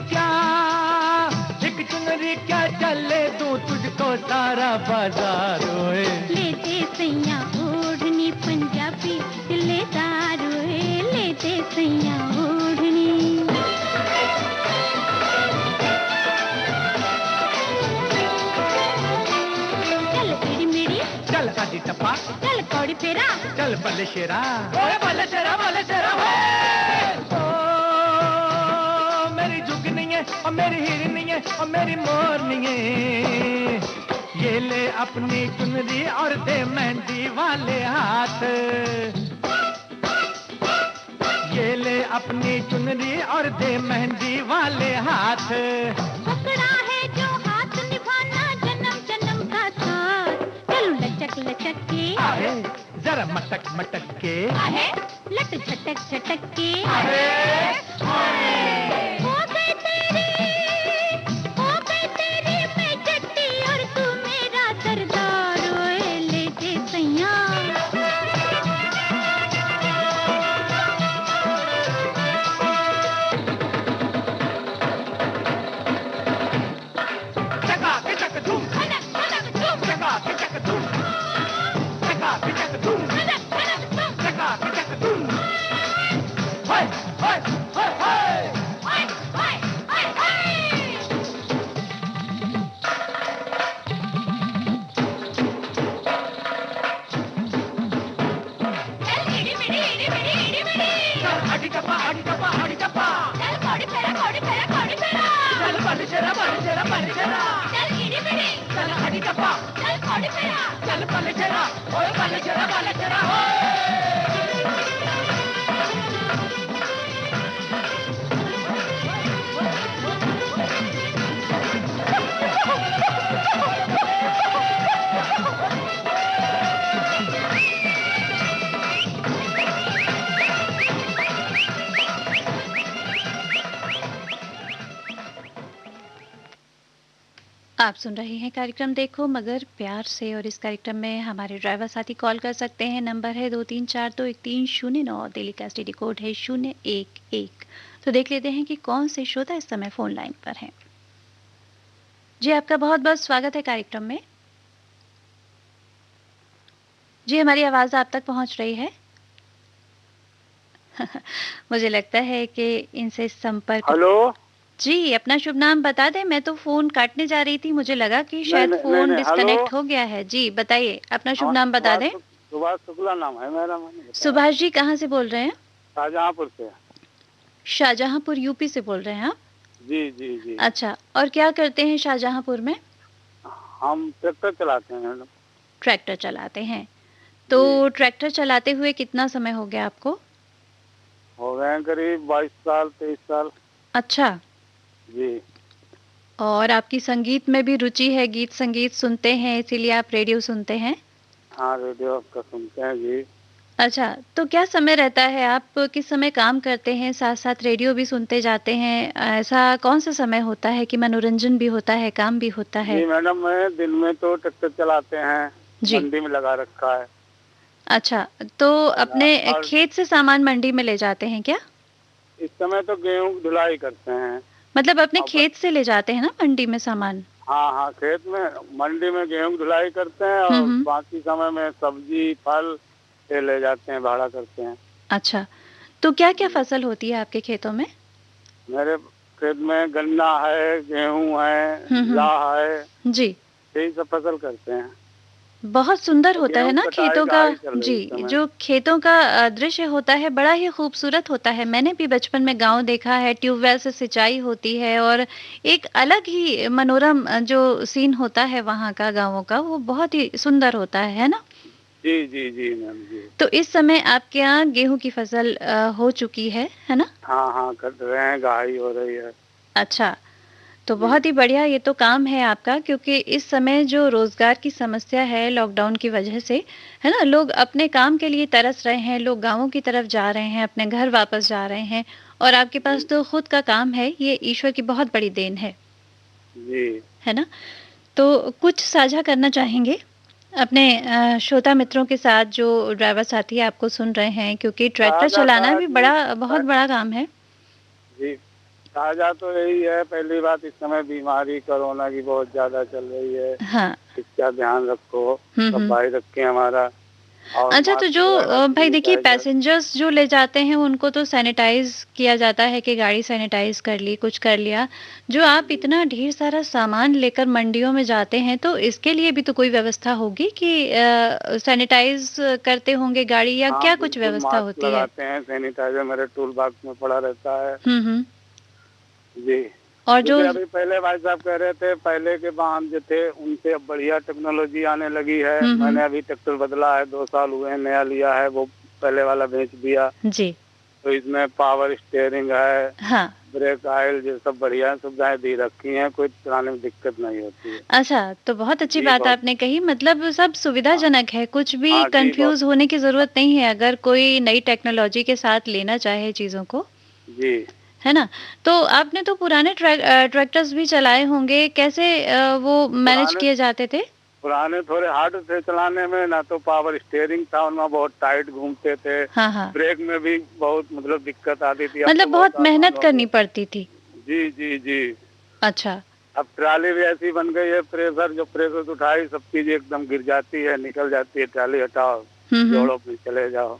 क्या चले दूं तुझको सारा बाजार ओए, ले दे सैया ओढ़नी, पंजाबी दिलेदार ओए ले दे सैया ओढ़नी। चल इड़ी मिड़ी, चल आदि टप्पा, चल कौड़ी फेरा, चल बल्ले शेरा, ओए बल्ले शेरा हो, मेरी जुगनी है और मेरी हिरनी है और मेरी मोरनी है, ये ले अपनी चुनरी और दे मेहंदी वाले हाथ, ये ले अपनी चुनरी और दे मेहंदी वाले हाथ, पकड़ा है जो हाथ निभाना जन्म जन्म का साथ। चलो लचक लचक के, आहे, जरा मटक मटक के, आहे, लट झटक झटक के, आहे, हो गई तेरी मैं जट्टी और तू मेरा सरदार ओए ले दे सैया। चका चक धूम, चका चक धूम, चका चक धूम, चका चक धूम, हाय हाय हाय हाय, आड़ी टप्पा, चल कौड़ी फेरा, चल बल्ले शेरा, चल आड़ी टप्पा, चल बल्ले शेरा, ओए बल्ले शेरा हो, आप सुन रहे हैं कार्यक्रम देखो मगर प्यार से, और इस कार्यक्रम में हमारे ड्राइवर साथी कॉल कर सकते हैं। नंबर है 23421309, दिल्ली का एसटीडी कोड है 011। तो देख लेते हैं कि कौन से श्रोता इस समय फोन लाइन पर हैं। जी, आपका बहुत-बहुत स्वागत है कार्यक्रम में। जी, हमारी आवाज़ आप तक पहुँच रही है? मुझे लगता है कि इनसे संपर्क। हेलो। जी, अपना शुभ नाम बता दें, मैं तो फ़ोन काटने जा रही थी, मुझे लगा कि नहीं शायद नहीं नहीं फ़ोन नहीं, हेलो। डिस्कनेक्ट हो गया है। जी, बताइए, अपना शुभ हाँ, नाम बता दें। सुभाष शुक्ला नाम है मेरा, मैंने बताया। सुभाष जी कहाँ से बोल रहे हैं? शाहजहांपुर से। शाहजहाँपुर यूपी से बोल रहे हैं आप? जी जी जी। अच्छा, और क्या करते हैं शाहजहाँपुर में? हम ट्रैक्टर चलाते हैं मैडम। ट्रैक्टर चलाते हैं। जी। तो ट्रैक्टर चलाते हुए कितना समय हो गया आपको? हो गए हैं करीब 22 साल 23 साल। अच्छा। जी। और आपकी संगीत में भी रुचि है, गीत संगीत सुनते हैं इसीलिए आप रेडियो सुनते हैं? हाँ, रेडियो आपका सुनते हैं जी। अच्छा, तो क्या समय रहता है, आप किस समय काम करते हैं, साथ-साथ रेडियो भी सुनते जाते हैं? ऐसा कौन-सा समय होता है कि मनोरंजन भी होता है, काम भी होता है? जी मैडम, मैं दिन में तो ट्रैक्टर चलाते हैं, जी। मंडी में लगा रखा है। अच्छा, तो अपने और खेत से सामान मंडी में ले जाते हैं क्या? इस समय तो गेहूं की धुलाई करते हैं। मतलब अपने अब खेत से ले जाते हैं ना मंडी में सामान? हाँ हाँ, खेत में मंडी में गेहूं की धुलाई करते हैं हुँ, और हुँ। बाकी समय में सब्जी फल ये ले जाते हैं, भाड़ा करते हैं। अच्छा, तो क्या-क्या फसल होती है आपके खेतों में? मेरे खेत में गन्ना है, गेहूं है, हुँ, हुँ। लाह है, जी। यही सब फसल करते हैं। बहुत सुंदर और होता है गेहूं ना कटाई खेतों का का। हाई चल रही है इस जी, समय। जो खेतों का दृश्य होता है बड़ा ही खूबसूरत होता है। मैंने भी बचपन में गाँव देखा है, ट्यूबवेल से सिंचाई होती है और एक अलग ही मनोरम जो सीन होता है वहाँ का गाँवों का, वो बहुत ही सुंदर होता है ना? जी जी जी मैम जी। तो इस समय आपके यहाँ गेहूँ की फसल हो चुकी है ना? हाँ हाँ, कर रहे हैं, गहाई हो रही है। अच्छा। तो जी बहुत ही बढ़िया ये तो काम है आपका, क्योंकि इस समय जो रोजगार की समस्या है लॉकडाउन की वजह से, है ना? लोग अपने काम के लिए तरस रहे हैं, लोग गाँवों की तरफ जा रहे हैं, अपने घर वापस जा रहे हैं और आपके पास जी तो खुद का काम है, ये ईश्वर की बहुत बड़ी देन जी। है ना? तो कुछ साझा करना चाहेंगे अपने श्रोता मित्रों के साथ जो ड्राइवर साथी आपको सुन रहे हैं, क्योंकि ट्रैक्टर ताजा चलाना का भी जी। बड़ा बहुत बड़ा काम है। जी, ताजा तो यही है, पहली बात इस समय बीमारी कोरोना की बहुत ज्यादा चल रही है, हाँ। इसका ध्यान रखो, हुँ। सफाई रखें हमारा, और अच्छा, तो जो मास्क वगैरह भाई देखिए सैनिटाइजर। पैसेंजर्स जो ले जाते हैं उनको तो सैनिटाइज़ किया जाता है कि गाड़ी सैनिटाइज़ कर ली, कुछ कर लिया। जो आप इतना ढेर सारा सामान लेकर मंडियों में जाते हैं तो इसके लिए भी तो कोई व्यवस्था होगी कि सैनिटाइज़ करते होंगे गाड़ी या हाँ क्या कुछ बिल्कुल, व्यवस्था मास्क होती है? लगाते हैं, सैनिटाइजर मेरे टूल बॉक्स में पड़ा रहता है। हुँ। जी। और जो क्योंकि अभी पहले भाई साहब कह रहे थे, पहले के वाहन जो थे उनसे अब बढ़िया टेक्नोलॉजी आने लगी है। हुँ। मैंने अभी ट्रैक्टर बदला है, 2 साल हुए हैं, नया लिया है, वो पहले वाला बेच दिया। जी। तो इसमें पावर स्टीयरिंग है, हाँ। ब्रेक ऑयल, ये सब बढ़िया सुविधाएं दी रखी हैं, कोई चलाने में दिक्कत नहीं होती है। अच्छा, तो बहुत अच्छी जी बात बहुत। आपने कही, मतलब सब हाँ सुविधाजनक है, कुछ भी हाँ जी बहुत। कन्फ्यूज़ होने की ज़रूरत नहीं है अगर कोई नई टेक्नोलॉजी के साथ लेना चाहे चीज़ों को। जी। है ना? तो आपने तो पुराने ट्रैक्टर्स भी चलाए होंगे, कैसे वो मैनेज पुराने किए जाते थे? पुराने थोड़े हार्ड थे चलाने में, ना तो पावर स्टीयरिंग था उनमें, बहुत टाइट घूमते थे। हाँ, हाँ। ब्रेक में भी बहुत मतलब दिक्कत आती थी, अब तो मतलब बहुत बहुत आसान मेहनत हो करनी गया। पड़ती थी। जी जी जी। अच्छा। अब ट्राली भी ऐसी बन गई है, प्रेशर जो प्रेशर उठाई सब चीज एकदम गिर जाती है, निकल जाती है, ट्राली हटाओ, हुँ। जोड़ो फिर चले जाओ।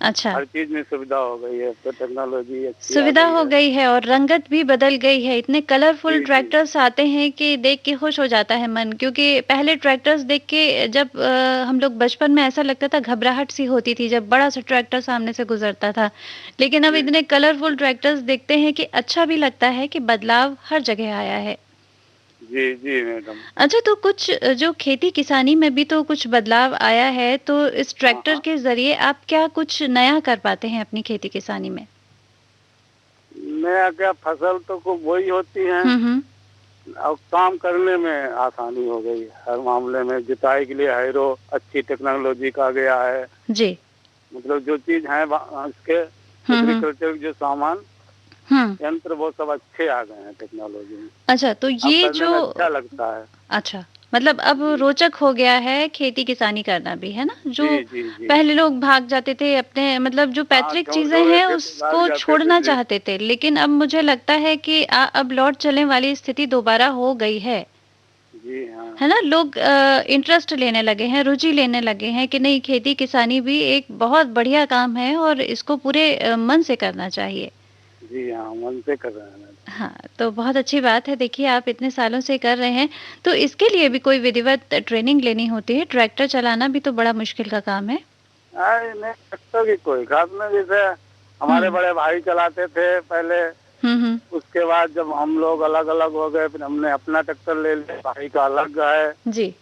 अच्छा। हर चीज में सुविधा हो गई है, तो टेक्नोलॉजी अच्छी आ सुविधा गई हो है। गई है और रंगत भी बदल गई है। इतने कलरफुल जी जी ट्रैक्टर्स आते हैं कि देख के खुश हो जाता है मन, क्योंकि पहले ट्रैक्टर्स देख के जब हम लोग बचपन में ऐसा लगता था, घबराहट सी होती थी जब बड़ा-सा ट्रैक्टर सामने से गुज़रता था। लेकिन अब जी इतने कलरफुल ट्रैक्टर्स देखते हैं कि अच्छा भी लगता है कि बदलाव हर जगह आया है। जी जी मैडम। अच्छा, तो कुछ जो खेती किसानी में भी तो कुछ बदलाव आया है, तो इस हाँ ट्रैक्टर हाँ। के ज़रिए आप क्या कुछ नया कर पाते हैं अपनी खेती किसानी में? नया क्या, फसल तो खूब वही होती है, हुँ। अब काम करने में आसानी हो गई है। हर मामले में जुताई के लिए हैरो अच्छी टेक्नोलॉजी का गया है। जी। मतलब जो चीज है इसके हुँ। एग्रीकल्चर के जो सामान हुँ। यंत्र वो सब अच्छे आ गए हैं टेक्नोलॉजी में। अच्छा, तो अब ये करने जो में अच्छा लगता है। अच्छा, मतलब अब जी रोचक हो गया है खेती किसानी करना भी, है ना? जो जी जी जी। पहले लोग भाग जाते थे अपने, मतलब जो हाँ, पैतृक छोड़ चीज़ें छोड़ के हैं खेत भाग उसको जाते थे छोड़ना जी। चाहते थे, लेकिन अब मुझे लगता है कि अब लौट चलने वाली स्थिति दोबारा हो गई है। जी हाँ। है ना, लोग इंटरेस्ट लेने लगे हैं, रुचि लेने लगे हैं कि नहीं, खेती किसानी भी एक बहुत बढ़िया काम है और इसको पूरे मन से करना चाहिए। जी हाँ, मन से कर रहे हैं। हाँ, तो बहुत अच्छी बात है। देखिए, आप इतने सालों से कर रहे हैं, तो इसके लिए भी कोई विधिवत ट्रेनिंग लेनी होती है? ट्रैक्टर चलाना भी तो बड़ा मुश्किल का काम है। नहीं, ट्रैक्टर की कोई खास नहीं, जैसे हमारे बड़े भाई चलाते थे पहले, उसके बाद जब हम लोग अलग अलग हो गए, फिर हमने अपना ट्रैक्टर ले लिया, भाई का अलग है जी,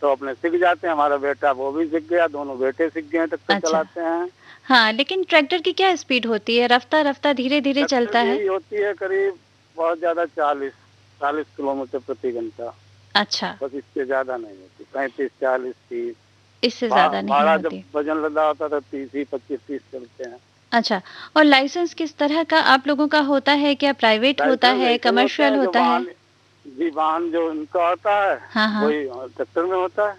तो अपने सीख जाते हैं। हमारा बेटा वो भी सीख गया, दोनों बेटे सीख गए, ट्रैक्टर अच्छा। चलाते हैं। हाँ, लेकिन ट्रैक्टर की क्या स्पीड होती है? रफ्ता-रफ्ता धीरे-धीरे चलता है? यही होती है करीब बहुत ज्यादा 40 किलोमीटर प्रति घंटा। अच्छा, बस इससे ज्यादा नहीं होती, 35, 40, 30। इससे ज्यादा नहीं भाड़ा होती। जब वजन लदा होता था 30 ही 25, 30 चलते हैं। अच्छा, और लाइसेंस किस तरह का आप लोगों का होता है? क्या प्राइवेट होता है, कमर्शियल होता है? जी, वाहन जो इनका होता है हाँ। वही ट्रैक्टर में होता है।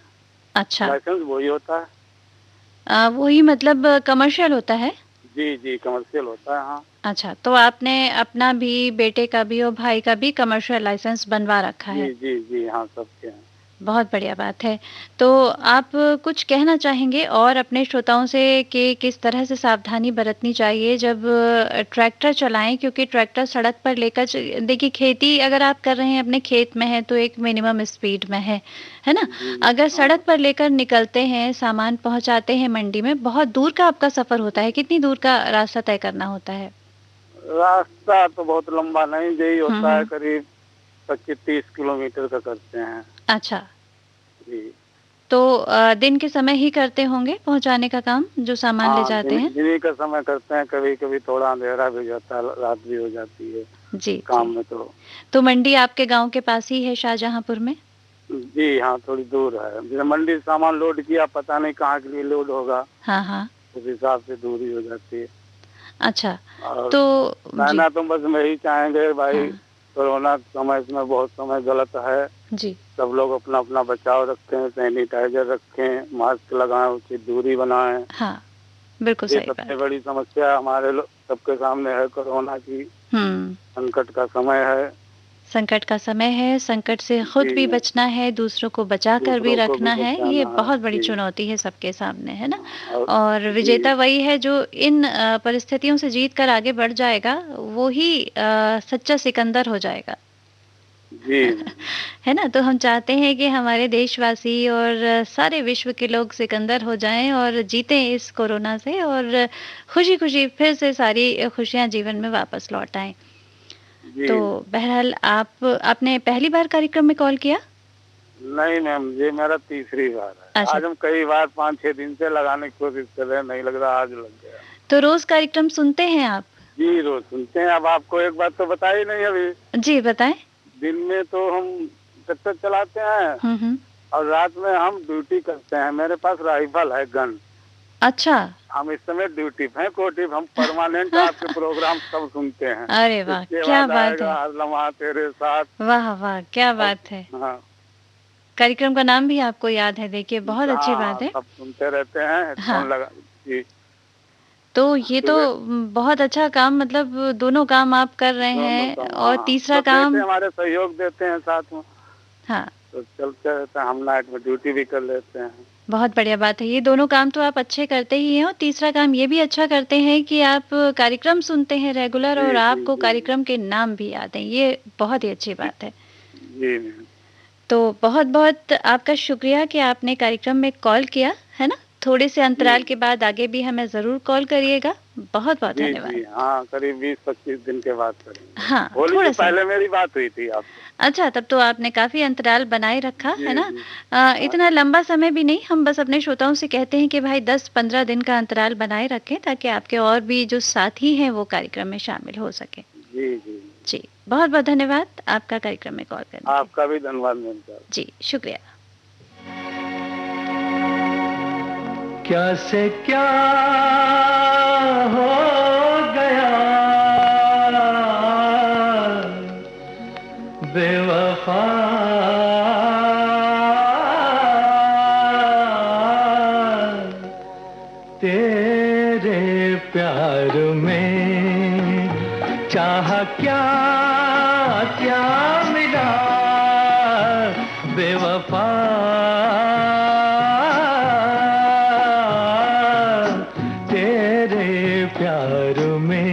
अच्छा, लाइसेंस वही होता है। वही मतलब कमर्शियल होता है? जी, कमर्शियल होता है, हाँ। अच्छा, तो आपने अपना भी, बेटे का भी और भाई का भी कमर्शियल लाइसेंस बनवा रखा है? जी, हाँ, सबके हैं। बहुत बढ़िया बात है। तो आप कुछ कहना चाहेंगे और अपने श्रोताओं से कि किस तरह से सावधानी बरतनी चाहिए जब ट्रैक्टर चलाएँ? क्योंकि ट्रैक्टर सड़क पर लेकर देखिए, खेती अगर आप कर रहे हैं, अपने खेत में है, तो एक मिनिमम स्पीड में है ना? अगर सड़क पर लेकर निकलते हैं, सामान पहुँचाते हैं मंडी में, बहुत दूर का आपका सफ़र होता है, कितनी दूर का रास्ता तय करना होता है? रास्ता तो बहुत लंबा नहीं, यही होता है करीब 25-30 किलोमीटर का करते हैं। अच्छा। जी। तो दिन के समय ही करते होंगे पहुँचाने का काम, जो सामान ले जाते हैं? दिन का समय करते हैं, कभी-कभी थोड़ा अंधेरा भी हो जाता है, रात भी हो जाती है जी, काम जी। में तो मंडी आपके गाँव के पास ही है, शाहजहाँपुर में? जी हाँ, थोड़ी दूर है। जैसे मंडी सामान लोड किया, पता नहीं कहाँ के लिए लोड होगा, हाँ। उस हिसाब से दूरी हो जाती है। अच्छा, और तो कहना तो बस में ही चाहेंगे भाई, कोरोना समय इसमें बहुत समय गलत है जी। सब लोग अपना अपना बचाव रखें, सैनिटाइजर रखें, मास्क लगाएं, उचित दूरी बनाएं। हाँ, बिल्कुल ये सही बात। सबसे बड़ी समस्या हमारे सबके सामने है, कोरोना की। संकट का समय है। संकट का समय है, संकट से खुद भी बचना है, दूसरों को बचा कर भी रखना है, ये बहुत बड़ी चुनौती है सबके सामने, है ना? और विजेता वही है जो इन परिस्थितियों से जीत कर आगे बढ़ जाएगा, वो ही सच्चा सिकंदर हो जाएगा। जी। है ना? तो हम चाहते हैं कि हमारे देशवासी और सारे विश्व के लोग सिकंदर हो जाएं और जीतें इस कोरोना से, और खुशी-खुशी फिर से सारी खुशियाँ जीवन में वापस लौट आएँ। तो बहरहाल आपने पहली बार कार्यक्रम में कॉल किया? नहीं मैम, ये मेरा तीसरी बार है। अच्छा। आज हम कई बार 5-6 दिन से लगाने की कोशिश कर रहे हैं, नहीं लग रहा, आज लग गया। तो रोज कार्यक्रम सुनते हैं आप? जी, रोज सुनते हैं। अब आपको एक बात तो बताई नहीं अभी। जी, बताएं। दिन में तो हम ट्रैक्टर चलाते हैं और रात में हम ड्यूटी करते हैं। मेरे पास राइफल है, गन। अच्छा। हम इस समय ड्यूटी पे, कोटी हम परमानेंट आपके प्रोग्राम सब सुनते हैं। अरे वाह, क्या बात है। हर लम्हा तेरे साथ। वाह, क्या बात है। हाँ। कार्यक्रम का नाम भी आपको याद है, देखिए बहुत अच्छी बात है। सब सुनते रहते हैं। हाँ। लगा जी। तो ये तो बहुत अच्छा काम, मतलब दोनों काम आप कर रहे हैं, और तीसरा काम हमारे सहयोग देते हैं साथ में। हाँ, तो चलते रहते हैं, हम नाइट में ड्यूटी भी कर लेते हैं। बहुत बढ़िया बात है। ये दोनों काम तो आप अच्छे करते ही हैं, और तीसरा काम ये भी अच्छा करते हैं कि आप कार्यक्रम सुनते हैं रेगुलर, और आपको कार्यक्रम के नाम भी याद हैं। ये बहुत ही अच्छी बात है। जी। तो बहुत-बहुत आपका शुक्रिया कि आपने कार्यक्रम में कॉल किया, है ना? थोड़े से अंतराल के बाद आगे भी हमें ज़रूर कॉल करिएगा। बहुत-बहुत धन्यवाद। जी, हाँ, करीब 20-25 दिन के बाद करेंगे। हाँ, थोड़ा सा पहले मेरी बात हुई थी आपसे। अच्छा, तब तो आपने काफ़ी अंतराल बनाए रखा, है ना? इतना लंबा समय भी नहीं, हम बस अपने श्रोताओं से कहते हैं कि भाई 10-15 दिन का अंतराल बनाए रखें, ताकि आपके और भी जो साथी हैं वो कार्यक्रम में शामिल हो सकें। जी, बहुत-बहुत धन्यवाद आपका कार्यक्रम में कॉल करने के लिए। आपका भी धन्यवाद मैम। जी, शुक्रिया। क्या से क्या हो गया बेवफा, तेरे प्यार में चाहा क्या क्या मिला, बेवफा तेरे प्यार में।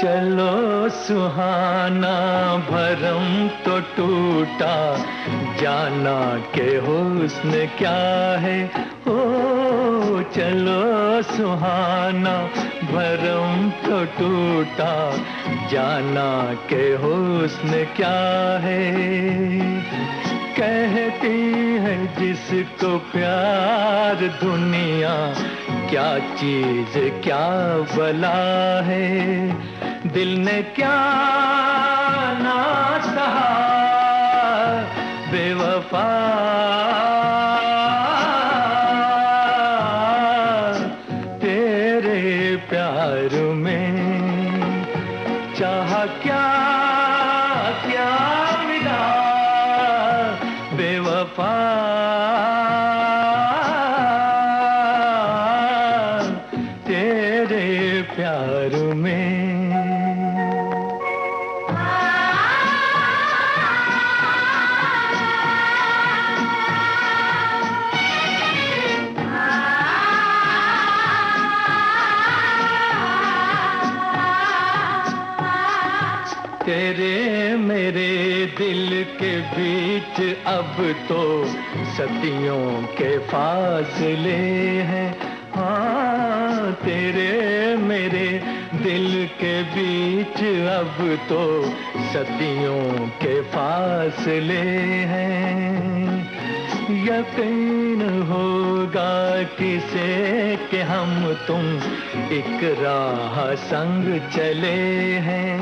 चलो सुहाना भरम तो टूटा, जाना के हुस्न क्या है। ओ चलो सुहाना भरम तो टूटा, जाना के हुस्न क्या है। कहती है जिसको प्यार दुनिया, क्या चीज क्या भला है। दिल ने क्या ना सहा बेवफा तेरे प्यार में। चाहा क्या क्या मिला बेवफा तेरे प्यार में। तेरे मेरे दिल के बीच अब तो सदियों के फासले हैं। हाँ तेरे मेरे दिल के बीच अब तो सदियों के फासले हैं। यकीन होगा किसे कि हम तुम एक राह संग चले हैं।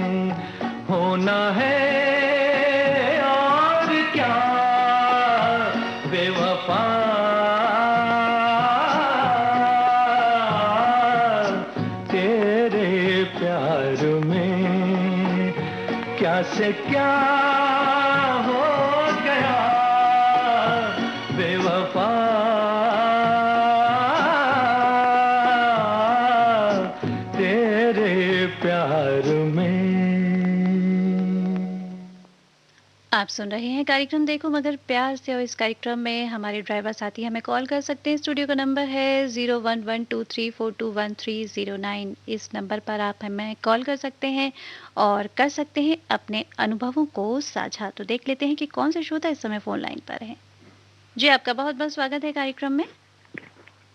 होना है और क्या बेवफा तेरे प्यार में। क्या से क्या हो गया बेवफा तेरे प्यार में। आप सुन रहे हैं कार्यक्रम देखो मगर प्यार से, और इस कार्यक्रम में हमारे ड्राइवर साथी हमें कॉल कर सकते हैं। स्टूडियो का नंबर है 0112342139। इस नंबर पर आप हमें कॉल कर सकते हैं और कर सकते हैं अपने अनुभवों को साझा। तो देख लेते हैं कि कौन से श्रोता इस समय फोन लाइन पर हैं। जी आपका बहुत बहुत स्वागत है कार्यक्रम में।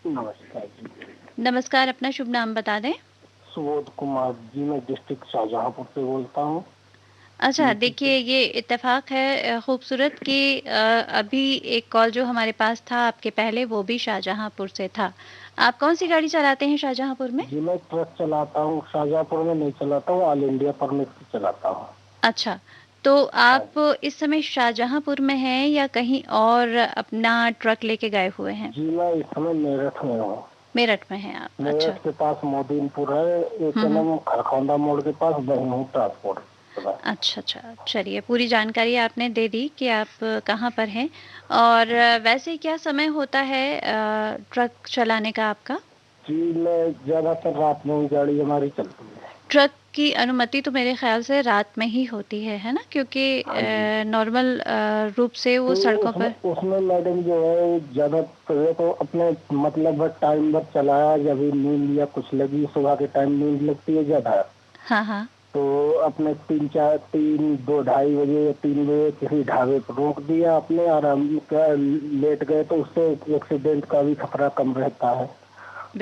नमस्कार जी। नमस्कार, अपना शुभ नाम बता दें। सुबोध कुमार जी, मैं डिस्ट्रिक्ट शाहजहांपुर से बोलता हूँ। अच्छा, देखिए ये इत्तेफाक है खूबसूरत कि अभी एक कॉल जो हमारे पास था आपके पहले, वो भी शाहजहांपुर से था। आप कौन सी गाड़ी चलाते हैं शाहजहांपुर में? जी मैं ट्रक चलाता हूँ, शाहजहांपुर में नहीं चलाता हूँ, ऑल इंडिया परमिट से चलाता हूँ। अच्छा, तो आप इस समय शाहजहांपुर में हैं या कहीं और अपना ट्रक लेके गए हुए हैं? जी मैं इस समय मेरठ में हूँ। मेरठ में हैं आप? मेरठ अच्छा। के पास मोदीनपुर है, एक खरखौंदा मोड़ के पास, वहीं हूँ ट्रांसपोर्ट। अच्छा, चलिए पूरी जानकारी आपने दे दी कि आप कहाँ पर हैं। और वैसे क्या समय होता है ट्रक चलाने का आपका? जी मैं ज्यादातर रात में ही गाड़ी हमारी चलती है। ट्रक की अनुमति तो मेरे ख्याल से रात में ही होती है ना, क्योंकि नॉर्मल रूप से वो तो सड़कों पर उसमें मैडम जो है ज्यादा तो अपने मतलब टाइम पर चलाया, जब नींद या कुछ लगी, सुबह के टाइम नींद लगती है ज्यादा। हाँ। तो अपने 2-2:30 बजे या 3 बजे किसी ढाबे पर रोक दिया, अपने आराम का लेट गए, तो उससे एक्सीडेंट का भी खतरा कम रहता है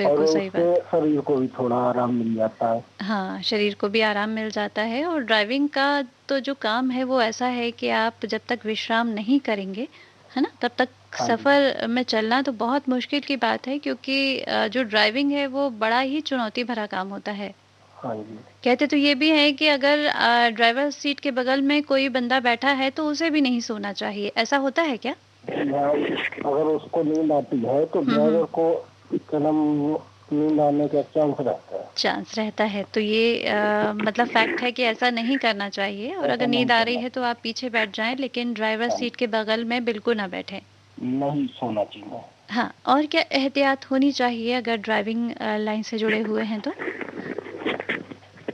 और सही बात। शरीर को भी थोड़ा आराम मिल जाता है। हाँ, शरीर को भी आराम मिल जाता है। और ड्राइविंग का तो जो काम है वो ऐसा है कि आप जब तक विश्राम नहीं करेंगे, है ना, तब तक सफर में चलना तो बहुत मुश्किल की बात है, क्योंकि जो ड्राइविंग है वो बड़ा ही चुनौती भरा काम होता है। हाँ जी। कहते तो ये भी है कि अगर ड्राइवर सीट के बगल में कोई बंदा बैठा है तो उसे भी नहीं सोना चाहिए। ऐसा होता है क्या? अगर उसको नींद आती है तो ड्राइवर को नींद आने का चांस रहता है। तो ये मतलब फैक्ट है कि ऐसा नहीं करना चाहिए, और अगर नींद आ रही है तो आप पीछे बैठ जाएं, लेकिन ड्राइवर सीट के बगल में बिल्कुल ना बैठें। नहीं सोना चाहिए। हाँ, और क्या एहतियात होनी चाहिए अगर ड्राइविंग लाइन से जुड़े हुए हैं तो?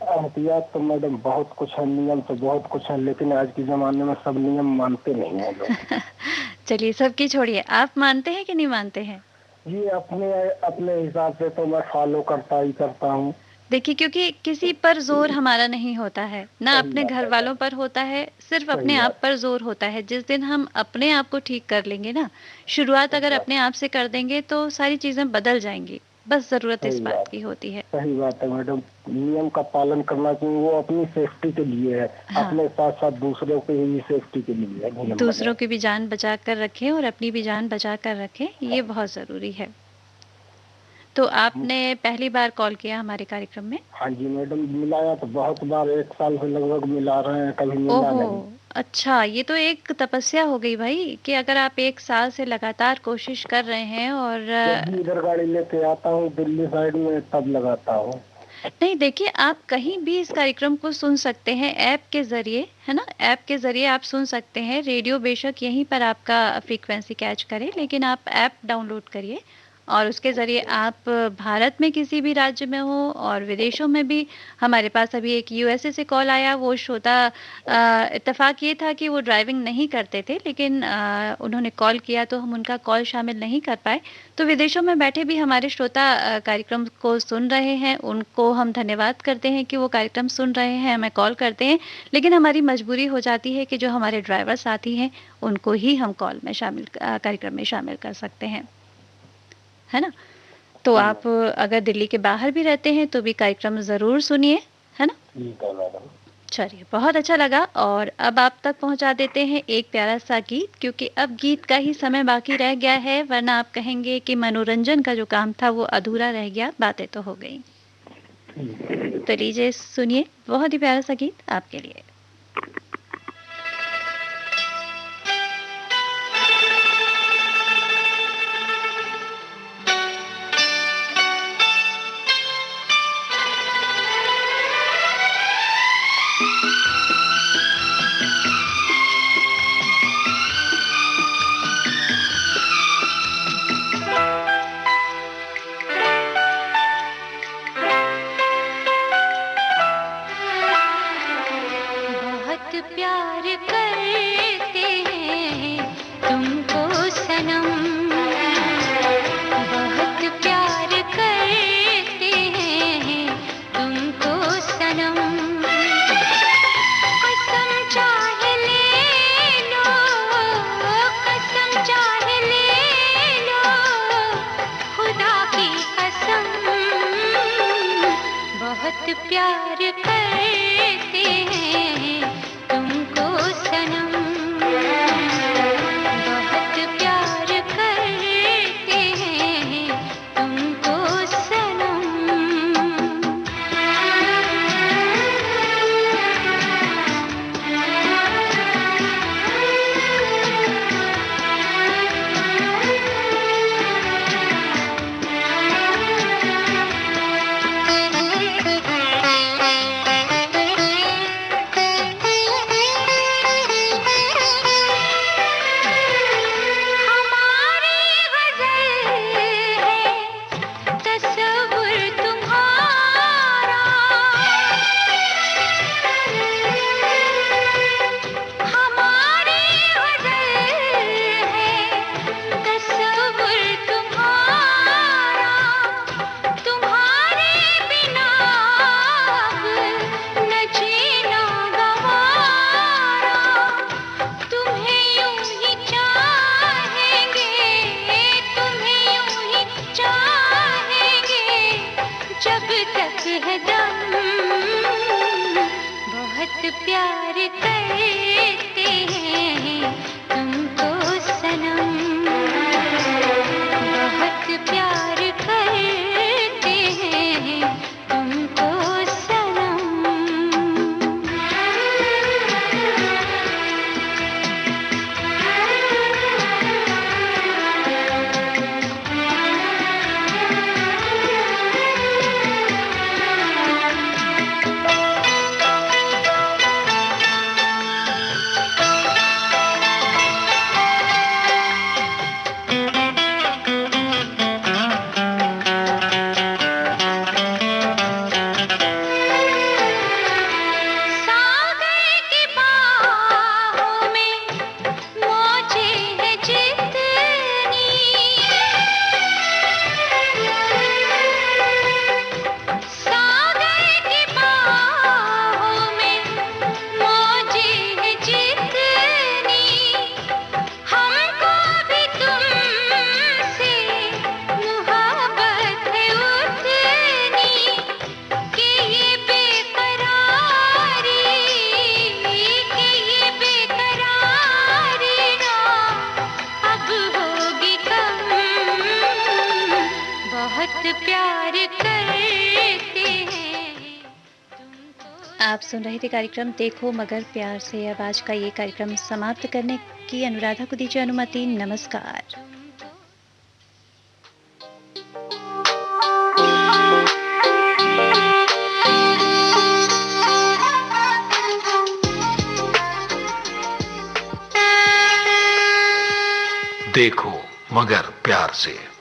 एहतियात तो मैडम बहुत कुछ है, नियम तो बहुत कुछ है, लेकिन आज के जमाने में सब नियम मानते नहीं है लोग। चलिए सबकी छोड़िए, आप मानते हैं कि नहीं मानते हैं? जी अपने अपने हिसाब से तो मैं फॉलो करता ही करता हूँ। देखिए, क्योंकि किसी पर जोर हमारा नहीं होता है, ना अपने घर वालों पर होता है, सिर्फ अपने आप पर जोर होता है। जिस दिन हम अपने आप को ठीक कर लेंगे ना, शुरुआत अगर अपने आप से कर देंगे तो सारी चीजें बदल जाएंगी। बस जरूरत इस बात की होती है। सही बात है मैडम, नियम का पालन करना चाहिए, वो अपनी सेफ्टी के लिए है। हाँ। अपने साथ साथ दूसरों की भी सेफ्टी के लिए है। दूसरों की भी जान बचा कर रखें और अपनी भी जान बचा कर रखें, ये बहुत जरूरी है। तो आपने पहली बार कॉल किया हमारे कार्यक्रम में? हाँ जी मैडम, मिलाया तो बहुत बार, 1 साल से लगभग मिला रहे हैं, कभी मिला नहीं। अच्छा, ये तो एक तपस्या हो गई भाई, कि अगर आप 1 साल से लगातार कोशिश कर रहे हैं। और इधर गाड़ी लेके आता हूँ दिल्ली साइड में, तब लगाता हूँ। नहीं, देखिए, आप कहीं भी इस कार्यक्रम को सुन सकते हैं ऐप के जरिए, है ना? ऐप के जरिए आप सुन सकते हैं। रेडियो बेशक यहीं पर आपका फ्रीक्वेंसी कैच करे, लेकिन आप ऐप डाउनलोड करिए और उसके ज़रिए आप भारत में किसी भी राज्य में हो और विदेशों में भी। हमारे पास अभी एक यूएसए से कॉल आया, वो श्रोता इत्तेफाक ये था कि वो ड्राइविंग नहीं करते थे, लेकिन उन्होंने कॉल किया तो हम उनका कॉल शामिल नहीं कर पाए। तो विदेशों में बैठे भी हमारे श्रोता कार्यक्रम को सुन रहे हैं, उनको हम धन्यवाद करते हैं कि वो कार्यक्रम सुन रहे हैं, हमें कॉल करते हैं। लेकिन हमारी मजबूरी हो जाती है कि जो हमारे ड्राइवर साथी हैं उनको ही हम कॉल में कार्यक्रम में शामिल कर सकते हैं, है ना? तो आप अगर दिल्ली के बाहर भी रहते हैं तो भी कार्यक्रम ज़रूर सुनिए, है ना? चलिए, बहुत अच्छा लगा। और अब आप तक पहुंचा देते हैं एक प्यारा सा गीत, क्योंकि अब गीत का ही समय बाकी रह गया है, वरना आप कहेंगे कि मनोरंजन का जो काम था वो अधूरा रह गया, बातें तो हो गई। तो लीजिए सुनिए बहुत ही प्यारा सा गीत आपके लिए। आप सुन रहे थे कार्यक्रम देखो मगर प्यार से। अब आज का ये कार्यक्रम समाप्त करने की अनुराधा को दीजिए अनुमति। नमस्कार। देखो मगर प्यार से।